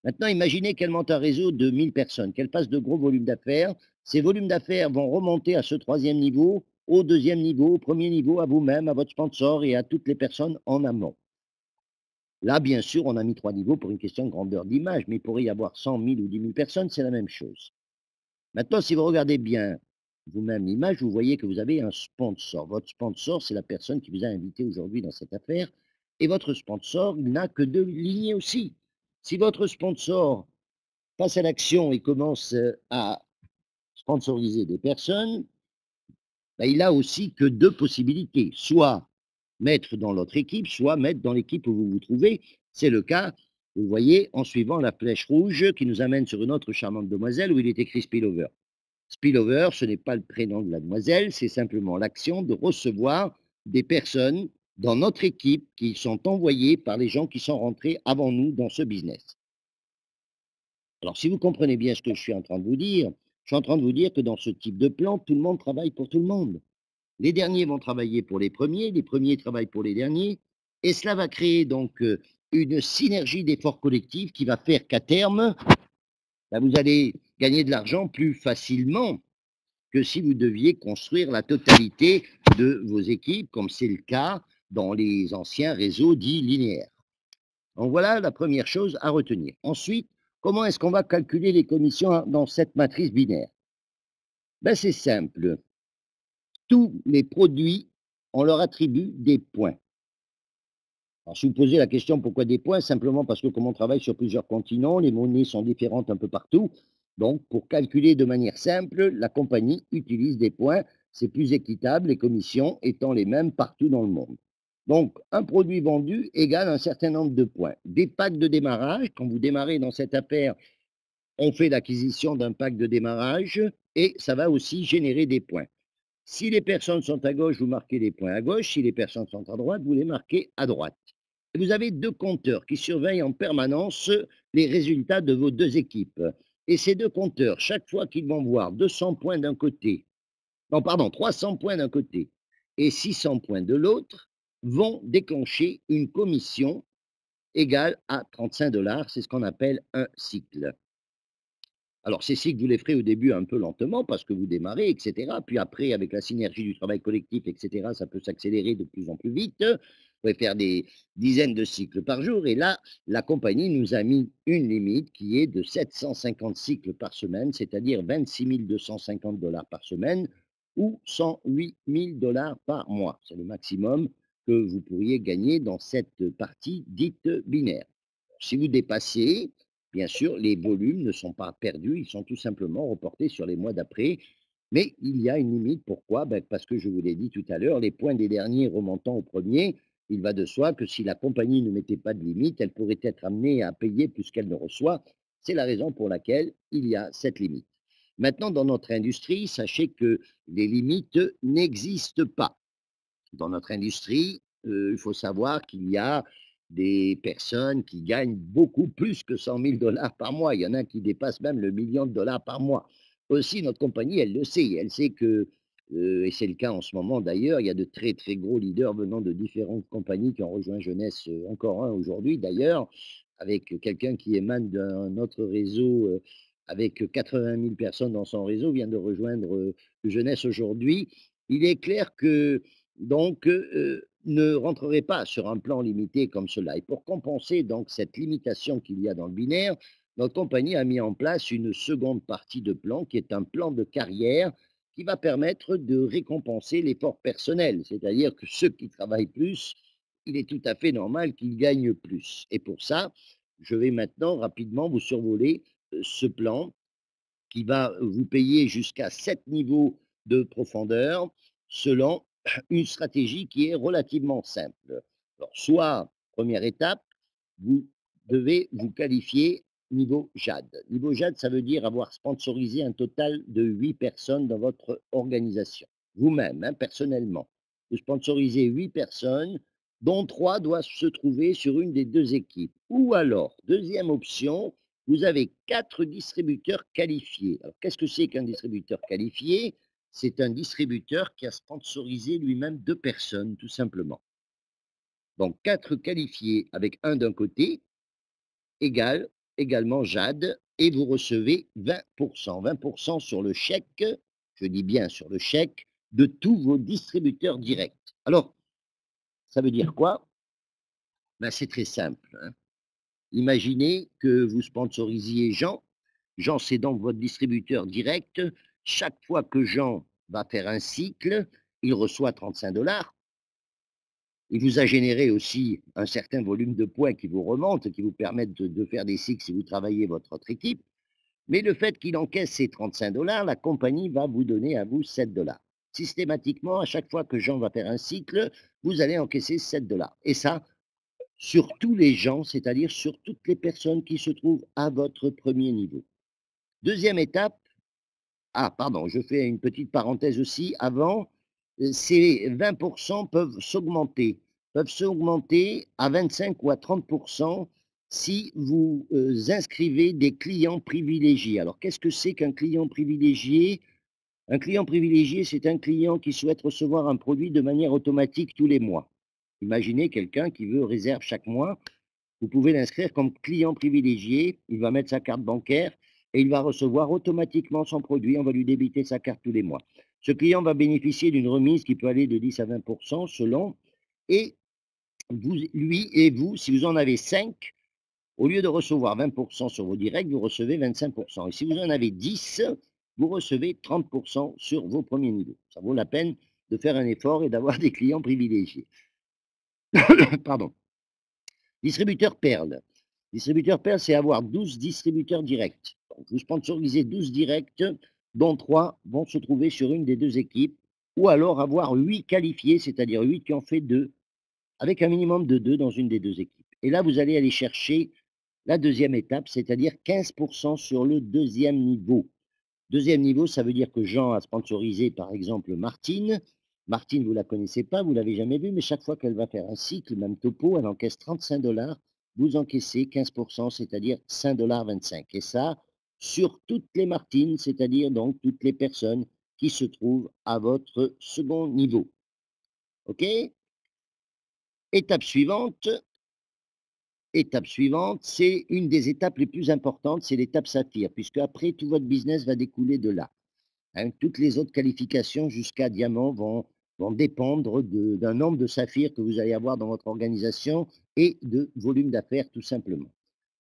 Maintenant, imaginez qu'elle monte un réseau de 1000 personnes, qu'elle passe de gros volumes d'affaires. Ces volumes d'affaires vont remonter à ce troisième niveau, au deuxième niveau, au premier niveau, à vous-même, à votre sponsor et à toutes les personnes en amont. Là, bien sûr, on a mis 3 niveaux pour une question de grandeur d'image, mais il pourrait y avoir 100 000 ou 10 000 personnes, c'est la même chose. Maintenant, si vous regardez bien vous-même l'image, vous voyez que vous avez un sponsor. Votre sponsor, c'est la personne qui vous a invité aujourd'hui dans cette affaire. Et votre sponsor, il n'a que 2 lignées aussi. Si votre sponsor passe à l'action et commence à sponsoriser des personnes, ben, il a aussi que 2 possibilités. Soit mettre dans l'autre équipe, soit mettre dans l'équipe où vous vous trouvez. C'est le cas, vous voyez, en suivant la flèche rouge qui nous amène sur une autre charmante demoiselle où il est écrit spillover. Spillover, ce n'est pas le prénom de la demoiselle, c'est simplement l'action de recevoir des personnes dans notre équipe qui sont envoyées par les gens qui sont rentrés avant nous dans ce business. Alors, si vous comprenez bien ce que je suis en train de vous dire, je suis en train de vous dire que dans ce type de plan, tout le monde travaille pour tout le monde. Les derniers vont travailler pour les premiers travaillent pour les derniers, et cela va créer donc une synergie d'efforts collectifs qui va faire qu'à terme, ben, vous allez gagner de l'argent plus facilement que si vous deviez construire la totalité de vos équipes, comme c'est le cas dans les anciens réseaux dits linéaires. Donc voilà la première chose à retenir. Ensuite, comment est-ce qu'on va calculer les commissions dans cette matrice binaire? Ben, c'est simple. Tous les produits, on leur attribue des points. Alors, si vous posez la question pourquoi des points, simplement parce que comme on travaille sur plusieurs continents, les monnaies sont différentes un peu partout. Donc, pour calculer de manière simple, la compagnie utilise des points. C'est plus équitable, les commissions étant les mêmes partout dans le monde. Donc, un produit vendu égale un certain nombre de points. Des packs de démarrage, quand vous démarrez dans cette affaire, on fait l'acquisition d'un pack de démarrage et ça va aussi générer des points. Si les personnes sont à gauche, vous marquez les points à gauche. Si les personnes sont à droite, vous les marquez à droite. Et vous avez 2 compteurs qui surveillent en permanence les résultats de vos 2 équipes. Et ces 2 compteurs, chaque fois qu'ils vont voir 200 points d'un côté, non pardon, 300 points d'un côté et 600 points de l'autre, vont déclencher une commission égale à 35 $. C'est ce qu'on appelle un cycle. Alors, ces cycles, vous les ferez au début un peu lentement parce que vous démarrez, et cetera. Puis après, avec la synergie du travail collectif, et cetera, ça peut s'accélérer de plus en plus vite. Vous pouvez faire des dizaines de cycles par jour. Et là, la compagnie nous a mis une limite qui est de 750 cycles par semaine, c'est-à-dire 26 250 $ par semaine ou 108 000 $ par mois. C'est le maximum que vous pourriez gagner dans cette partie dite binaire. Si vous dépassez, bien sûr, les volumes ne sont pas perdus, ils sont tout simplement reportés sur les mois d'après. Mais il y a une limite. Pourquoi? Ben, parce que je vous l'ai dit tout à l'heure, les points des derniers remontant au premier, il va de soi que si la compagnie ne mettait pas de limite, elle pourrait être amenée à payer plus qu'elle ne reçoit. C'est la raison pour laquelle il y a cette limite. Maintenant, dans notre industrie, sachez que les limites n'existent pas. Dans notre industrie, il faut savoir qu'il y a des personnes qui gagnent beaucoup plus que 100 000 $ par mois. Il y en a qui dépassent même le million de dollars par mois. Aussi, notre compagnie, elle le sait. Elle sait que, et c'est le cas en ce moment d'ailleurs, il y a de très, très gros leaders venant de différentes compagnies qui ont rejoint Jeunesse, encore un aujourd'hui d'ailleurs, avec quelqu'un qui émane d'un autre réseau, avec 80 000 personnes dans son réseau, vient de rejoindre Jeunesse aujourd'hui. Il est clair que donc, ne rentrerait pas sur un plan limité comme cela. Et pour compenser donc cette limitation qu'il y a dans le binaire, notre compagnie a mis en place une seconde partie de plan qui est un plan de carrière qui va permettre de récompenser l'effort personnel. C'est-à-dire que ceux qui travaillent plus, il est tout à fait normal qu'ils gagnent plus. Et pour ça, je vais maintenant rapidement vous survoler ce plan qui va vous payer jusqu'à 7 niveaux de profondeur selon une stratégie qui est relativement simple. Alors, soit, première étape, vous devez vous qualifier niveau JAD. Niveau JAD, ça veut dire avoir sponsorisé un total de 8 personnes dans votre organisation. Vous-même, hein, personnellement. Vous sponsorisez 8 personnes, dont 3 doivent se trouver sur une des 2 équipes. Ou alors, deuxième option, vous avez 4 distributeurs qualifiés. Alors, qu'est-ce que c'est qu'un distributeur qualifié? C'est un distributeur qui a sponsorisé lui-même 2 personnes, tout simplement. Donc, 4 qualifiés avec un d'un côté égale également JAD et vous recevez 20%. 20% sur le chèque, je dis bien sur le chèque, de tous vos distributeurs directs. Alors, ça veut dire quoi? Ben, c'est très simple, hein. Imaginez que vous sponsorisiez Jean. Jean, c'est donc votre distributeur direct. Chaque fois que Jean va faire un cycle, il reçoit 35 $. Il vous a généré aussi un certain volume de points qui vous remontent, qui vous permettent de faire des cycles si vous travaillez votre équipe. Mais le fait qu'il encaisse ces 35 $, la compagnie va vous donner à vous 7 $. Systématiquement, à chaque fois que Jean va faire un cycle, vous allez encaisser 7 $. Et ça, sur tous les gens, c'est-à-dire sur toutes les personnes qui se trouvent à votre premier niveau. Deuxième étape, ah pardon, je fais une petite parenthèse aussi avant, ces 20 peuvent s'augmenter à 25 ou à 30 si vous, inscrivez des clients privilégiés. Alors qu'est-ce que c'est qu'un client privilégié? Un client privilégié, c'est un client qui souhaite recevoir un produit de manière automatique tous les mois. Imaginez quelqu'un qui veut réserve chaque mois, vous pouvez l'inscrire comme client privilégié, il va mettre sa carte bancaire et il va recevoir automatiquement son produit, on va lui débiter sa carte tous les mois. Ce client va bénéficier d'une remise qui peut aller de 10 à 20 selon, et vous, lui et vous, si vous en avez 5, au lieu de recevoir 20 sur vos directs, vous recevez 25 et si vous en avez 10, vous recevez 30 sur vos premiers niveaux. Ça vaut la peine de faire un effort et d'avoir des clients privilégiés. Pardon. Distributeur Perle. Distributeur Perle, c'est avoir 12 distributeurs directs. Donc, vous sponsorisez 12 directs, dont 3 vont se trouver sur une des deux équipes, ou alors avoir 8 qualifiés, c'est-à-dire 8 qui en fait 2, avec un minimum de 2 dans une des deux équipes. Et là, vous allez aller chercher la deuxième étape, c'est-à-dire 15 sur le deuxième niveau. Deuxième niveau, ça veut dire que Jean a sponsorisé, par exemple, Martine. Martine, vous ne la connaissez pas, vous ne l'avez jamais vue, mais chaque fois qu'elle va faire un cycle, même topo, elle encaisse 35 $. Vous encaissez 15 c'est-à-dire 5,25 $. Et ça, sur toutes les Martines, c'est-à-dire donc toutes les personnes qui se trouvent à votre second niveau. OK? Étape suivante. Étape suivante, c'est une des étapes les plus importantes, c'est l'étape saphir, puisque après, tout votre business va découler de là. Hein, toutes les autres qualifications jusqu'à diamant vont dépendre d'un nombre de saphirs que vous allez avoir dans votre organisation et de volume d'affaires tout simplement.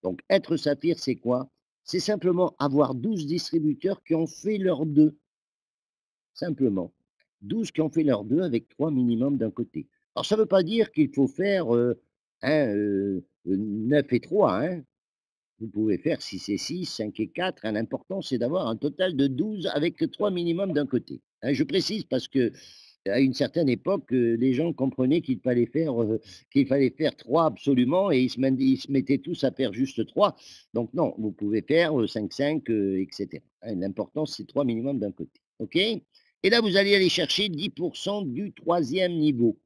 Donc être saphir, c'est quoi? C'est simplement avoir 12 distributeurs qui ont fait leurs deux, simplement. 12 qui ont fait leurs deux avec 3 minimum d'un côté. Alors ça ne veut pas dire qu'il faut faire 9 et 3, hein. Vous pouvez faire 6 et 6, 5 et 4. Hein, l'important, c'est d'avoir un total de 12 avec 3 minimum d'un côté. Hein, je précise parce que à une certaine époque, les gens comprenaient qu'il fallait faire 3 absolument et ils se mettaient tous à faire juste 3. Donc non, vous pouvez faire 5, 5, etc. Hein, l'important, c'est 3 minimum d'un côté. OK? Et là, vous allez aller chercher 10 du troisième niveau.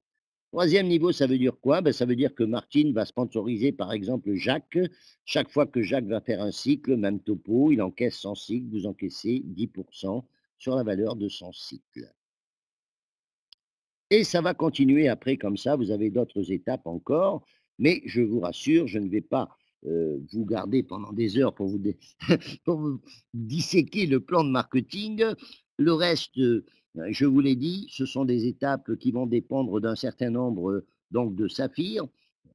Troisième niveau, ça veut dire quoi? Ben, ça veut dire que Martine va sponsoriser, par exemple, Jacques. Chaque fois que Jacques va faire un cycle, même topo, il encaisse son cycle, vous encaissez 10 sur la valeur de son cycle. Et ça va continuer après comme ça, vous avez d'autres étapes encore, mais je vous rassure, je ne vais pas vous garder pendant des heures pour pour vous disséquer le plan de marketing. Le reste, je vous l'ai dit, ce sont des étapes qui vont dépendre d'un certain nombre donc de saphirs.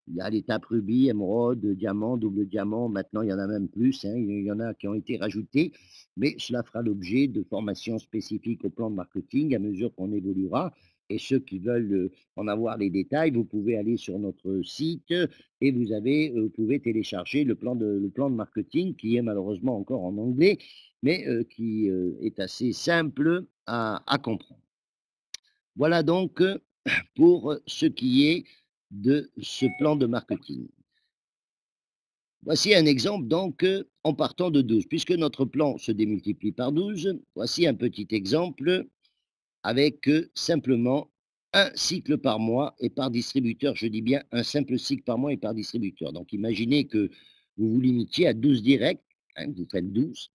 Il y a l'étape rubis, émeraude, diamant, double diamant. Maintenant, il y en a même plus. Hein, il y en a qui ont été rajoutés. Mais cela fera l'objet de formations spécifiques au plan de marketing à mesure qu'on évoluera. Et ceux qui veulent en avoir les détails, vous pouvez aller sur notre site et vous pouvez télécharger le plan de marketing qui est malheureusement encore en anglais, mais qui est assez simple à comprendre. Voilà donc pour ce qui est de ce plan de marketing. Voici un exemple donc en partant de 12. Puisque notre plan se démultiplie par 12, voici un petit exemple avec simplement un cycle par mois et par distributeur. Je dis bien un simple cycle par mois et par distributeur. Donc imaginez que vous vous limitiez à 12 directs, hein, vous faites 12.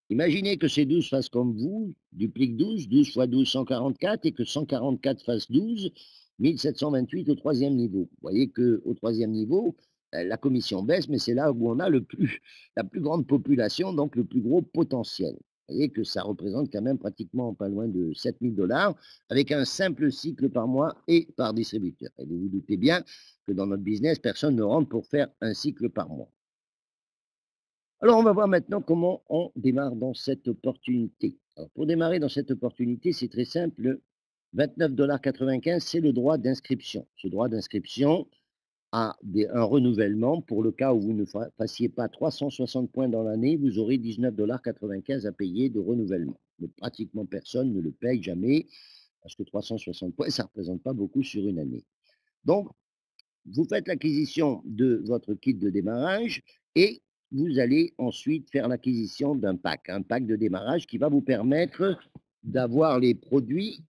Imaginez que ces 12 fassent comme vous, dupliquent 12, 12 fois 12, 144, et que 144 fasse 12, 1728 au troisième niveau. Vous voyez qu'au troisième niveau, la commission baisse, mais c'est là où on a la plus grande population, donc le plus gros potentiel. Vous voyez que ça représente quand même pratiquement pas loin de 7 000 $ avec un simple cycle par mois et par distributeur. Et vous vous doutez bien que dans notre business, personne ne rentre pour faire un cycle par mois. Alors, on va voir maintenant comment on démarre dans cette opportunité. Alors, pour démarrer dans cette opportunité, c'est très simple. 29,95 $, c'est le droit d'inscription. Ce droit d'inscription a un renouvellement. Pour le cas où vous ne fassiez pas 360 points dans l'année, vous aurez 19,95 $ à payer de renouvellement. Mais pratiquement personne ne le paye jamais parce que 360 points, ça ne représente pas beaucoup sur une année. Donc, vous faites l'acquisition de votre kit de démarrage et vous allez ensuite faire l'acquisition d'un pack, un pack de démarrage qui va vous permettre d'avoir les produits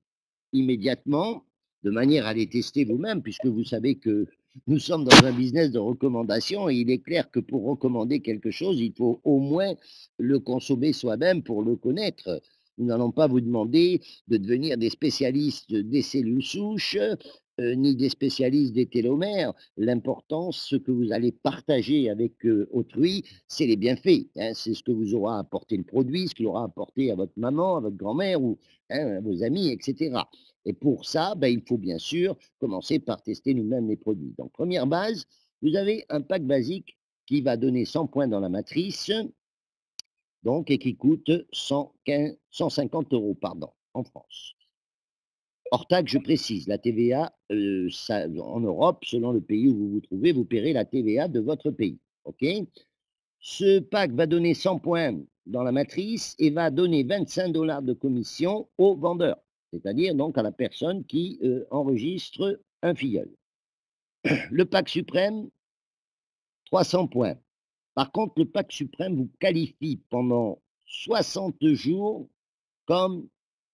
immédiatement, de manière à les tester vous-même, puisque vous savez que nous sommes dans un business de recommandation et il est clair que pour recommander quelque chose, il faut au moins le consommer soi-même pour le connaître. Nous n'allons pas vous demander de devenir des spécialistes des cellules souches, ni des spécialistes des télomères. L'important, ce que vous allez partager avec autrui, c'est les bienfaits, hein. C'est ce que vous aura apporté le produit, ce qu'il aura apporté à votre maman, à votre grand-mère ou à vos amis, etc. Et pour ça, ben, il faut bien sûr commencer par tester nous-mêmes les produits. Donc, première base, vous avez un pack basique qui va donner 100 points dans la matrice, donc, et qui coûte 150 € pardon, en France. Hors taxe, je précise, la TVA, en Europe, selon le pays où vous vous trouvez, vous paierez la TVA de votre pays. OK? Ce pack va donner 100 points dans la matrice et va donner 25 $ de commission au vendeur, c'est-à-dire donc à la personne qui enregistre un filleul. Le pack suprême, 300 points. Par contre, le pack suprême vous qualifie pendant 60 jours comme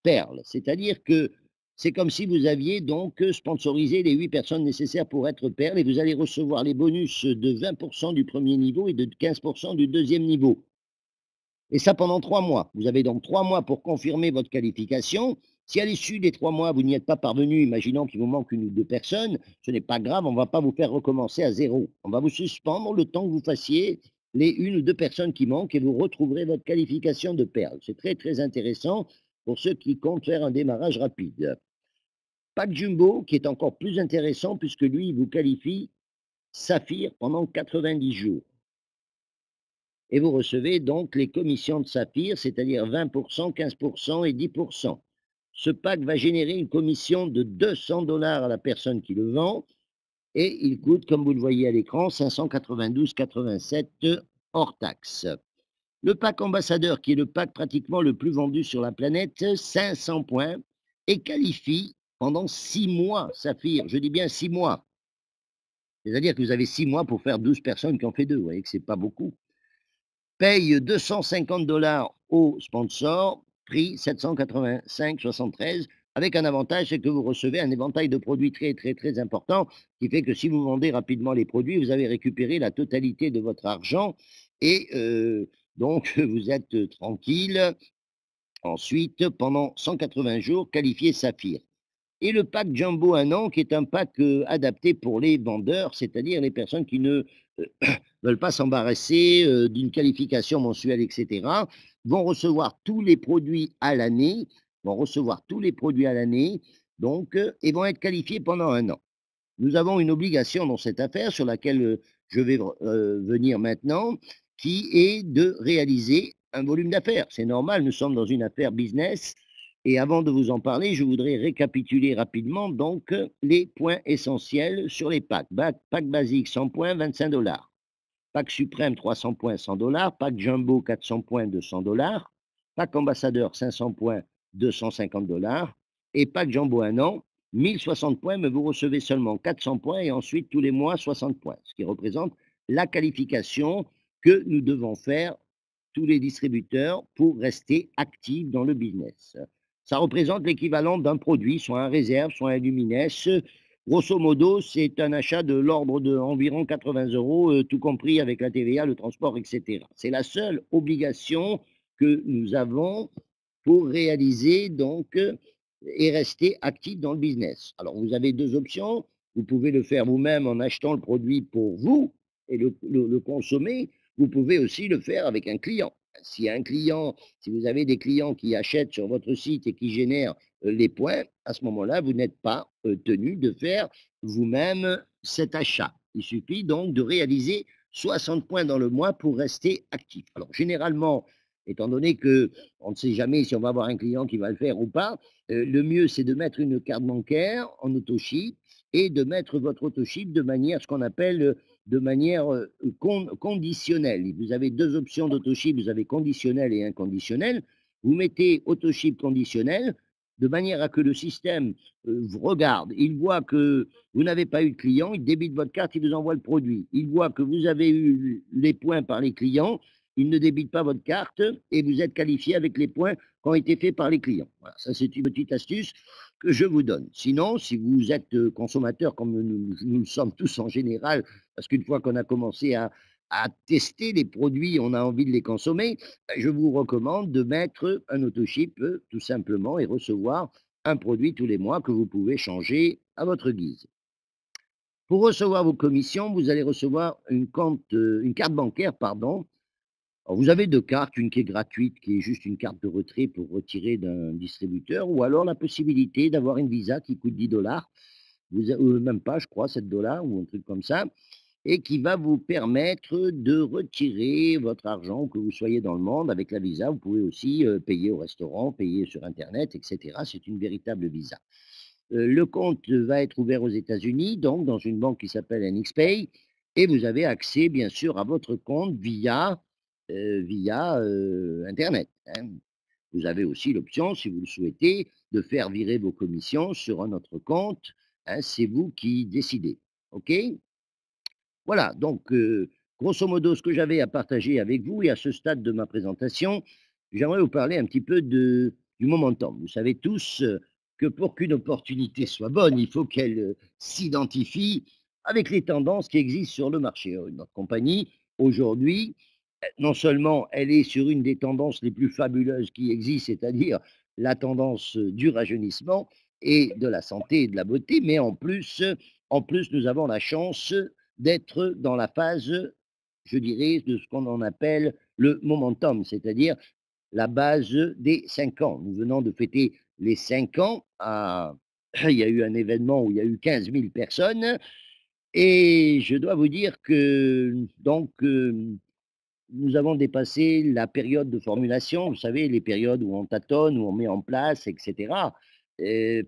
perle. C'est-à-dire que c'est comme si vous aviez donc sponsorisé les 8 personnes nécessaires pour être perle et vous allez recevoir les bonus de 20 % du premier niveau et de 15 % du deuxième niveau. Et ça pendant 3 mois. Vous avez donc 3 mois pour confirmer votre qualification. Si à l'issue des 3 mois, vous n'y êtes pas parvenu, imaginons qu'il vous manque une ou deux personnes, ce n'est pas grave, on ne va pas vous faire recommencer à zéro. On va vous suspendre le temps que vous fassiez les une ou deux personnes qui manquent et vous retrouverez votre qualification de perle. C'est très, très intéressant pour ceux qui comptent faire un démarrage rapide. Pack Jumbo, qui est encore plus intéressant puisque lui, il vous qualifie Saphir pendant 90 jours. Et vous recevez donc les commissions de Saphir, c'est-à-dire 20 %, 15 % et 10 %. Ce pack va générer une commission de 200 $ à la personne qui le vend et il coûte, comme vous le voyez à l'écran, 592,87 € hors taxe. Le pack ambassadeur, qui est le pack pratiquement le plus vendu sur la planète, 500 points et qualifie pendant 6 mois Saphir. Je dis bien 6 mois. C'est-à-dire que vous avez 6 mois pour faire 12 personnes qui en fait 2. Vous voyez que ce n'est pas beaucoup. Paye 250 $ au sponsor, prix 785,73 €, avec un avantage, c'est que vous recevez un éventail de produits très, très, très important, qui fait que si vous vendez rapidement les produits, vous avez récupéré la totalité de votre argent et donc vous êtes tranquille. Ensuite, pendant 180 jours, qualifié Saphir. Et le pack Jumbo 1 an, qui est un pack adapté pour les vendeurs, c'est-à-dire les personnes qui ne veulent pas s'embarrasser d'une qualification mensuelle, etc., vont recevoir tous les produits à l'année, donc, et vont être qualifiés pendant 1 an. Nous avons une obligation dans cette affaire sur laquelle je vais venir maintenant, qui est de réaliser un volume d'affaires. C'est normal, nous sommes dans une affaire business. Et avant de vous en parler, je voudrais récapituler rapidement donc les points essentiels sur les packs. Pack basique 100 points, 25 $. Pack suprême 300 points, 100 $. Pack jumbo 400 points, 200 $. Pack ambassadeur 500 points, 250 $. Et pack jumbo 1 an, 1060 points, mais vous recevez seulement 400 points et ensuite tous les mois 60 points, ce qui représente la qualification que nous devons faire tous les distributeurs pour rester actifs dans le business. Ça représente l'équivalent d'un produit, soit un réserve, soit un Lumines. Grosso modo, c'est un achat de l'ordre d'environ 80 €, tout compris avec la TVA, le transport, etc. C'est la seule obligation que nous avons pour réaliser donc et rester actif dans le business. Alors, vous avez deux options. Vous pouvez le faire vous-même en achetant le produit pour vous et le consommer. Vous pouvez aussi le faire avec un client. Si un client, si vous avez des clients qui achètent sur votre site et qui génèrent les points, à ce moment-là, vous n'êtes pas tenu de faire vous-même cet achat. Il suffit donc de réaliser 60 points dans le mois pour rester actif. Alors, généralement, étant donné que on ne sait jamais si on va avoir un client qui va le faire ou pas, le mieux, c'est de mettre une carte bancaire en autochip et de mettre votre autochip de manière, ce qu'on appelle de manière conditionnelle. Vous avez deux options d'autochip, vous avez conditionnel et inconditionnel. Vous mettez autochip conditionnel de manière à que le système vous regarde, il voit que vous n'avez pas eu de client, il débite votre carte, il vous envoie le produit. Il voit que vous avez eu les points par les clients, il ne débite pas votre carte et vous êtes qualifié avec les points qui ont été faits par les clients. Voilà, ça c'est une petite astuce que je vous donne. Sinon, si vous êtes consommateur, comme nous le sommes tous en général, parce qu'une fois qu'on a commencé à tester les produits, on a envie de les consommer, je vous recommande de mettre un autochip tout simplement et recevoir un produit tous les mois que vous pouvez changer à votre guise. Pour recevoir vos commissions, vous allez recevoir une carte bancaire, pardon. Alors, vous avez deux cartes, une qui est gratuite, qui est juste une carte de retrait pour retirer d'un distributeur, ou alors la possibilité d'avoir une Visa qui coûte 10 dollars, même pas, je crois, 7 dollars ou un truc comme ça, et qui va vous permettre de retirer votre argent, que vous soyez dans le monde. Avec la Visa, vous pouvez aussi payer au restaurant, payer sur Internet, etc. C'est une véritable Visa. Le compte va être ouvert aux États-Unis, donc dans une banque qui s'appelle NXPay, et vous avez accès, bien sûr, à votre compte via Internet, hein. Vous avez aussi l'option, si vous le souhaitez, de faire virer vos commissions sur un autre compte, hein, c'est vous qui décidez. OK? Voilà, donc grosso modo, ce que j'avais à partager avec vous et à ce stade de ma présentation, j'aimerais vous parler un petit peu du momentum. Vous savez tous que pour qu'une opportunité soit bonne, il faut qu'elle s'identifie avec les tendances qui existent sur le marché. Notre compagnie, aujourd'hui, non seulement elle est sur une des tendances les plus fabuleuses qui existent, c'est-à-dire la tendance du rajeunissement et de la santé et de la beauté, mais en plus, nous avons la chance d'être dans la phase, je dirais, de ce qu'on en appelle le momentum, c'est-à-dire la base des 5 ans. Nous venons de fêter les 5 ans. Il y a eu un événement où il y a eu 15 000 personnes et je dois vous dire que donc nous avons dépassé la période de formulation, vous savez, les périodes où on tâtonne, où on met en place, etc.,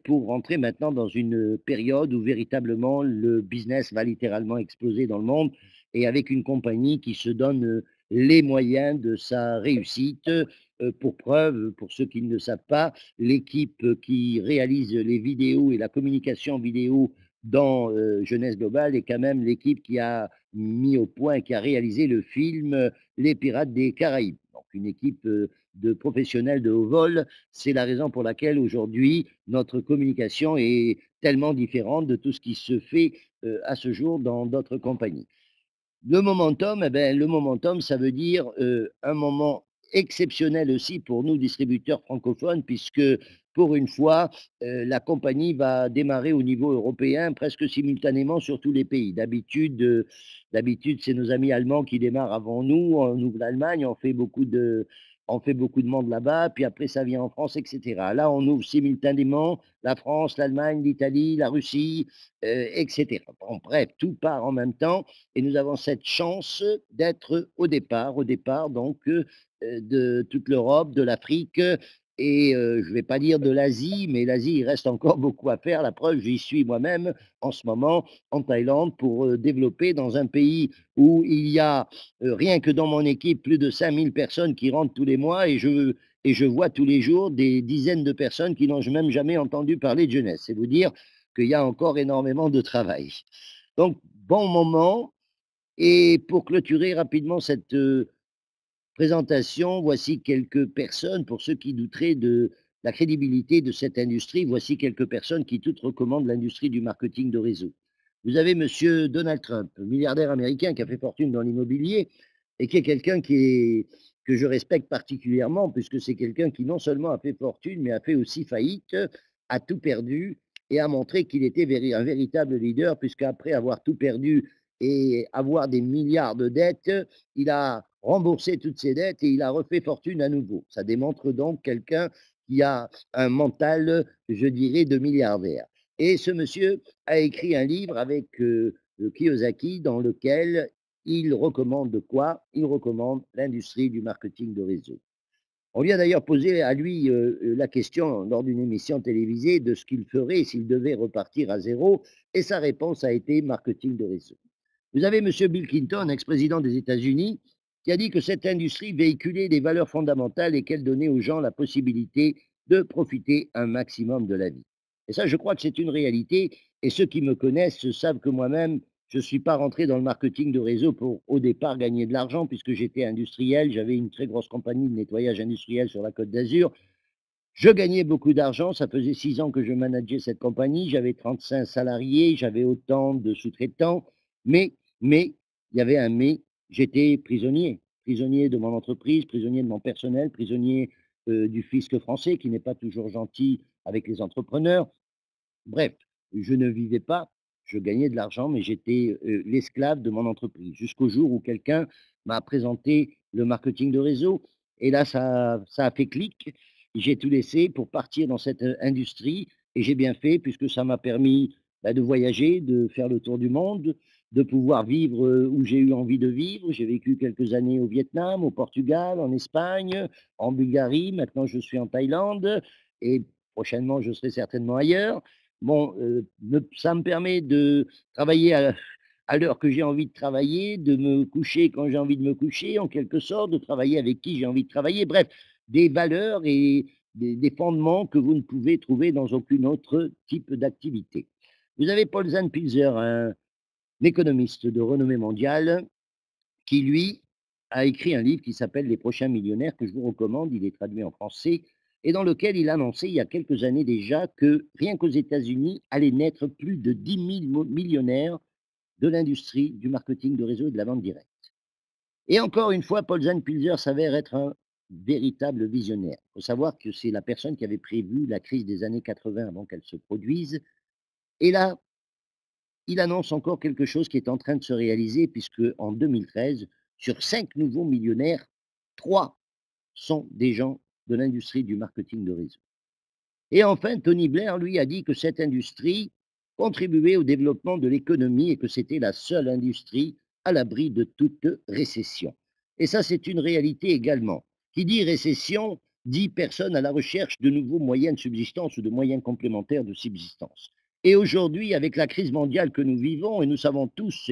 pour rentrer maintenant dans une période où véritablement le business va littéralement exploser dans le monde et avec une compagnie qui se donne les moyens de sa réussite. Pour preuve, pour ceux qui ne le savent pas, l'équipe qui réalise les vidéos et la communication vidéo dans Jeunesse Globale est quand même l'équipe qui a mis au point, qui a réalisé le film les Pirates des Caraïbes. Donc une équipe de professionnels de haut vol, c'est la raison pour laquelle aujourd'hui notre communication est tellement différente de tout ce qui se fait à ce jour dans d'autres compagnies. Le momentum, eh ben, le momentum, ça veut dire un moment exceptionnel aussi pour nous, distributeurs francophones, puisque pour une fois, la compagnie va démarrer au niveau européen presque simultanément sur tous les pays. D'habitude, c'est nos amis allemands qui démarrent avant nous. On ouvre l'Allemagne, on fait beaucoup de monde là-bas, puis après ça vient en France, etc. Là, on ouvre simultanément la France, l'Allemagne, l'Italie, la Russie, etc. Bon, bref, tout part en même temps et nous avons cette chance d'être au départ donc de toute l'Europe, de l'Afrique et je ne vais pas dire de l'Asie, mais l'Asie, il reste encore beaucoup à faire. La preuve, j'y suis moi-même en ce moment en Thaïlande pour développer dans un pays où il y a, rien que dans mon équipe, plus de 5000 personnes qui rentrent tous les mois et je vois tous les jours des dizaines de personnes qui n'ont même jamais entendu parler de jeunesse. C'est vous dire qu'il y a encore énormément de travail. Donc, bon moment. Et pour clôturer rapidement cette présentation, voici quelques personnes, pour ceux qui douteraient de la crédibilité de cette industrie, voici quelques personnes qui toutes recommandent l'industrie du marketing de réseau. Vous avez Monsieur Donald Trump, milliardaire américain qui a fait fortune dans l'immobilier et qui est quelqu'un que je respecte particulièrement, puisque c'est quelqu'un qui non seulement a fait fortune, mais a fait aussi faillite, a tout perdu et a montré qu'il était un véritable leader, puisqu'après avoir tout perdu et avoir des milliards de dettes, il a remboursé toutes ses dettes et il a refait fortune à nouveau. Ça démontre donc quelqu'un qui a un mental, je dirais, de milliardaire. Et ce monsieur a écrit un livre avec Kiyosaki dans lequel il recommande quoi? Il recommande l'industrie du marketing de réseau. On lui a d'ailleurs posé à lui la question lors d'une émission télévisée de ce qu'il ferait s'il devait repartir à zéro, et sa réponse a été marketing de réseau. Vous avez M. Bill Clinton, ex-président des États-Unis, qui a dit que cette industrie véhiculait des valeurs fondamentales et qu'elle donnait aux gens la possibilité de profiter un maximum de la vie. Et ça, je crois que c'est une réalité. Et ceux qui me connaissent savent que moi-même, je ne suis pas rentré dans le marketing de réseau pour, au départ, gagner de l'argent, puisque j'étais industriel. J'avais une très grosse compagnie de nettoyage industriel sur la Côte d'Azur. Je gagnais beaucoup d'argent, ça faisait 6 ans que je manageais cette compagnie, j'avais 35 salariés, j'avais autant de sous-traitants, mais, il y avait un mais, j'étais prisonnier, prisonnier de mon entreprise, prisonnier de mon personnel, prisonnier du fisc français qui n'est pas toujours gentil avec les entrepreneurs. Bref, je ne vivais pas, je gagnais de l'argent, mais j'étais l'esclave de mon entreprise. Jusqu'au jour où quelqu'un m'a présenté le marketing de réseau. Et là, ça a fait clic. J'ai tout laissé pour partir dans cette industrie. Et j'ai bien fait, puisque ça m'a permis de voyager, de faire le tour du monde, de pouvoir vivre où j'ai eu envie de vivre. J'ai vécu quelques années au Vietnam, au Portugal, en Espagne, en Bulgarie. Maintenant, je suis en Thaïlande. Et prochainement, je serai certainement ailleurs. Bon, ça me permet de travailler à l'heure que j'ai envie de travailler, de me coucher quand j'ai envie de me coucher, en quelque sorte, de travailler avec qui j'ai envie de travailler. Bref, des valeurs et des fondements que vous ne pouvez trouver dans aucun autre type d'activité. Vous avez Paul Zanpilzer, un économiste de renommée mondiale, qui, lui, a écrit un livre qui s'appelle Les prochains millionnaires, que je vous recommande. Il est traduit en français et dans lequel il annonçait il y a quelques années déjà que rien qu'aux États-Unis allaient naître plus de 10 000 millionnaires de l'industrie du marketing de réseau et de la vente directe. Et encore une fois, Paul Zanpilzer s'avère être un véritable visionnaire. Il faut savoir que c'est la personne qui avait prévu la crise des années 80 avant qu'elle se produise. Et là, il annonce encore quelque chose qui est en train de se réaliser, puisque en 2013, sur 5 nouveaux millionnaires, 3 sont des gens de l'industrie du marketing de réseau. Et enfin, Tony Blair, lui, a dit que cette industrie contribuait au développement de l'économie et que c'était la seule industrie à l'abri de toute récession. Et ça, c'est une réalité également. Qui dit récession dit personne à la recherche de nouveaux moyens de subsistance ou de moyens complémentaires de subsistance. Et aujourd'hui, avec la crise mondiale que nous vivons, et nous savons tous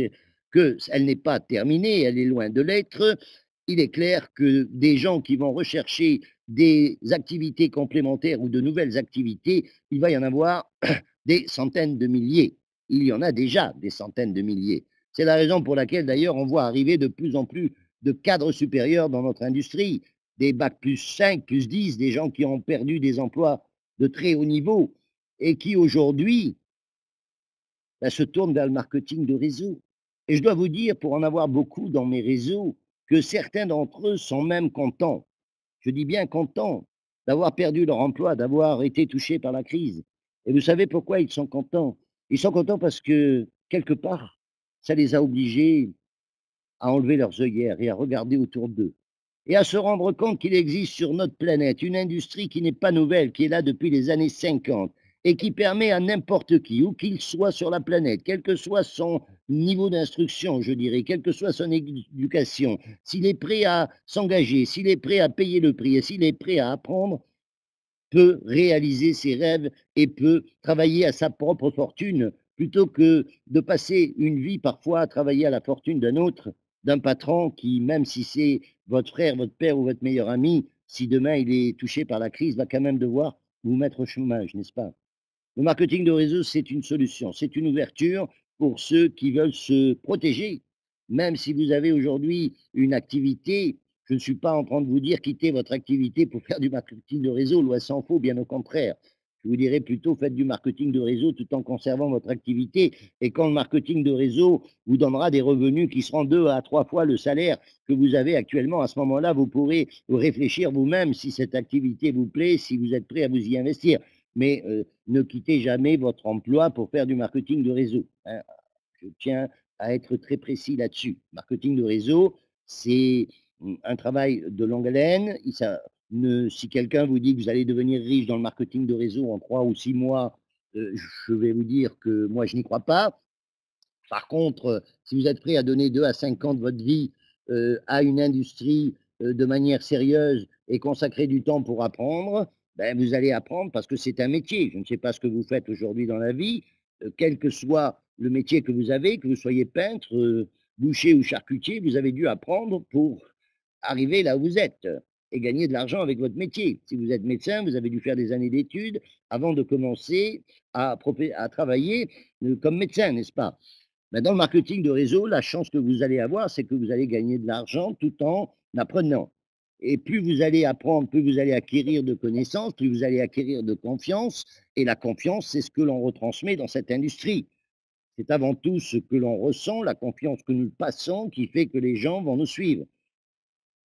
qu'elle n'est pas terminée, elle est loin de l'être, il est clair que des gens qui vont rechercher des activités complémentaires ou de nouvelles activités, il va y en avoir des centaines de milliers. Il y en a déjà des centaines de milliers. C'est la raison pour laquelle, d'ailleurs, on voit arriver de plus en plus de cadres supérieurs dans notre industrie, des bac plus 5, plus 10, des gens qui ont perdu des emplois de très haut niveau et qui aujourd'hui se tournent vers le marketing de réseau. Et je dois vous dire, pour en avoir beaucoup dans mes réseaux, que certains d'entre eux sont même contents, je dis bien contents, d'avoir perdu leur emploi, d'avoir été touchés par la crise. Et vous savez pourquoi ils sont contents? Ils sont contents parce que, quelque part, ça les a obligés à enlever leurs œillères et à regarder autour d'eux et à se rendre compte qu'il existe sur notre planète une industrie qui n'est pas nouvelle, qui est là depuis les années 50 et qui permet à n'importe qui, où qu'il soit sur la planète, quel que soit son niveau d'instruction, je dirais, quelle que soit son éducation, s'il est prêt à s'engager, s'il est prêt à payer le prix et s'il est prêt à apprendre, peut réaliser ses rêves et peut travailler à sa propre fortune plutôt que de passer une vie parfois à travailler à la fortune d'un autre, d'un patron qui, même si c'est votre frère, votre père ou votre meilleur ami, si demain il est touché par la crise, va quand même devoir vous mettre au chômage, n'est-ce pas? Le marketing de réseau, c'est une solution, c'est une ouverture pour ceux qui veulent se protéger. Même si vous avez aujourd'hui une activité, je ne suis pas en train de vous dire quittez votre activité pour faire du marketing de réseau, loin s'en faut, bien au contraire. Je vous dirais plutôt faites du marketing de réseau tout en conservant votre activité. Et quand le marketing de réseau vous donnera des revenus qui seront 2 à 3 fois le salaire que vous avez actuellement, à ce moment-là, vous pourrez réfléchir vous-même si cette activité vous plaît, si vous êtes prêt à vous y investir. Mais ne quittez jamais votre emploi pour faire du marketing de réseau, hein. Je tiens à être très précis là-dessus. Marketing de réseau, c'est un travail de longue haleine. Si quelqu'un vous dit que vous allez devenir riche dans le marketing de réseau en 3 ou 6 mois, je vais vous dire que moi, je n'y crois pas. Par contre, si vous êtes prêt à donner 2 à 5 ans de votre vie, à une industrie, de manière sérieuse et consacrer du temps pour apprendre, ben, vous allez apprendre parce que c'est un métier. Je ne sais pas ce que vous faites aujourd'hui dans la vie, quel que soit le métier que vous avez, que vous soyez peintre, boucher ou charcutier, vous avez dû apprendre pour arriver là où vous êtes, et gagner de l'argent avec votre métier. Si vous êtes médecin, vous avez dû faire des années d'études avant de commencer à travailler, comme médecin, n'est-ce pas? Ben, dans le marketing de réseau, la chance que vous allez avoir, c'est que vous allez gagner de l'argent tout en apprenant. Et plus vous allez apprendre, plus vous allez acquérir de connaissances, plus vous allez acquérir de confiance. Et la confiance, c'est ce que l'on retransmet dans cette industrie. C'est avant tout ce que l'on ressent, la confiance que nous passons, qui fait que les gens vont nous suivre.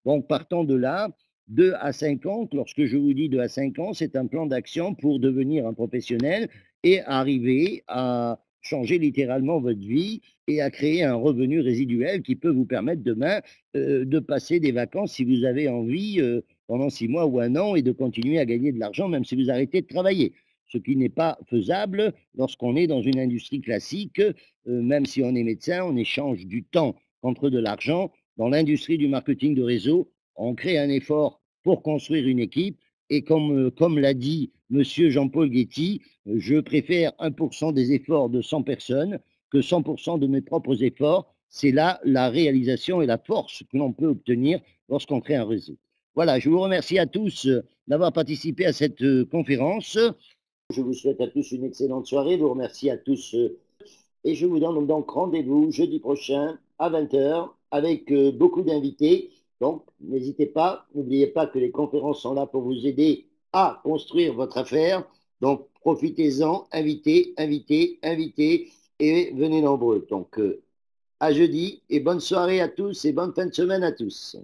Donc, partant de là, 2 à 5 ans, lorsque je vous dis 2 à 5 ans, c'est un plan d'action pour devenir un professionnel et arriver à changer littéralement votre vie et à créer un revenu résiduel qui peut vous permettre demain de passer des vacances si vous avez envie pendant 6 mois ou un an et de continuer à gagner de l'argent même si vous arrêtez de travailler. Ce qui n'est pas faisable lorsqu'on est dans une industrie classique, même si on est médecin, on échange du temps contre de l'argent. Dans l'industrie du marketing de réseau, on crée un effort pour construire une équipe et comme l'a dit monsieur Jean-Paul Guetty, je préfère 1% des efforts de 100 personnes que 100% de mes propres efforts. C'est là la réalisation et la force que l'on peut obtenir lorsqu'on crée un réseau. Voilà, je vous remercie à tous d'avoir participé à cette conférence. Je vous souhaite à tous une excellente soirée. Je vous remercie à tous et je vous donne donc rendez-vous jeudi prochain à 20 h avec beaucoup d'invités. Donc, n'hésitez pas, n'oubliez pas que les conférences sont là pour vous aider à construire votre affaire. Donc, profitez-en, invitez, invitez, invitez et venez nombreux. Donc, à jeudi et bonne soirée à tous et bonne fin de semaine à tous.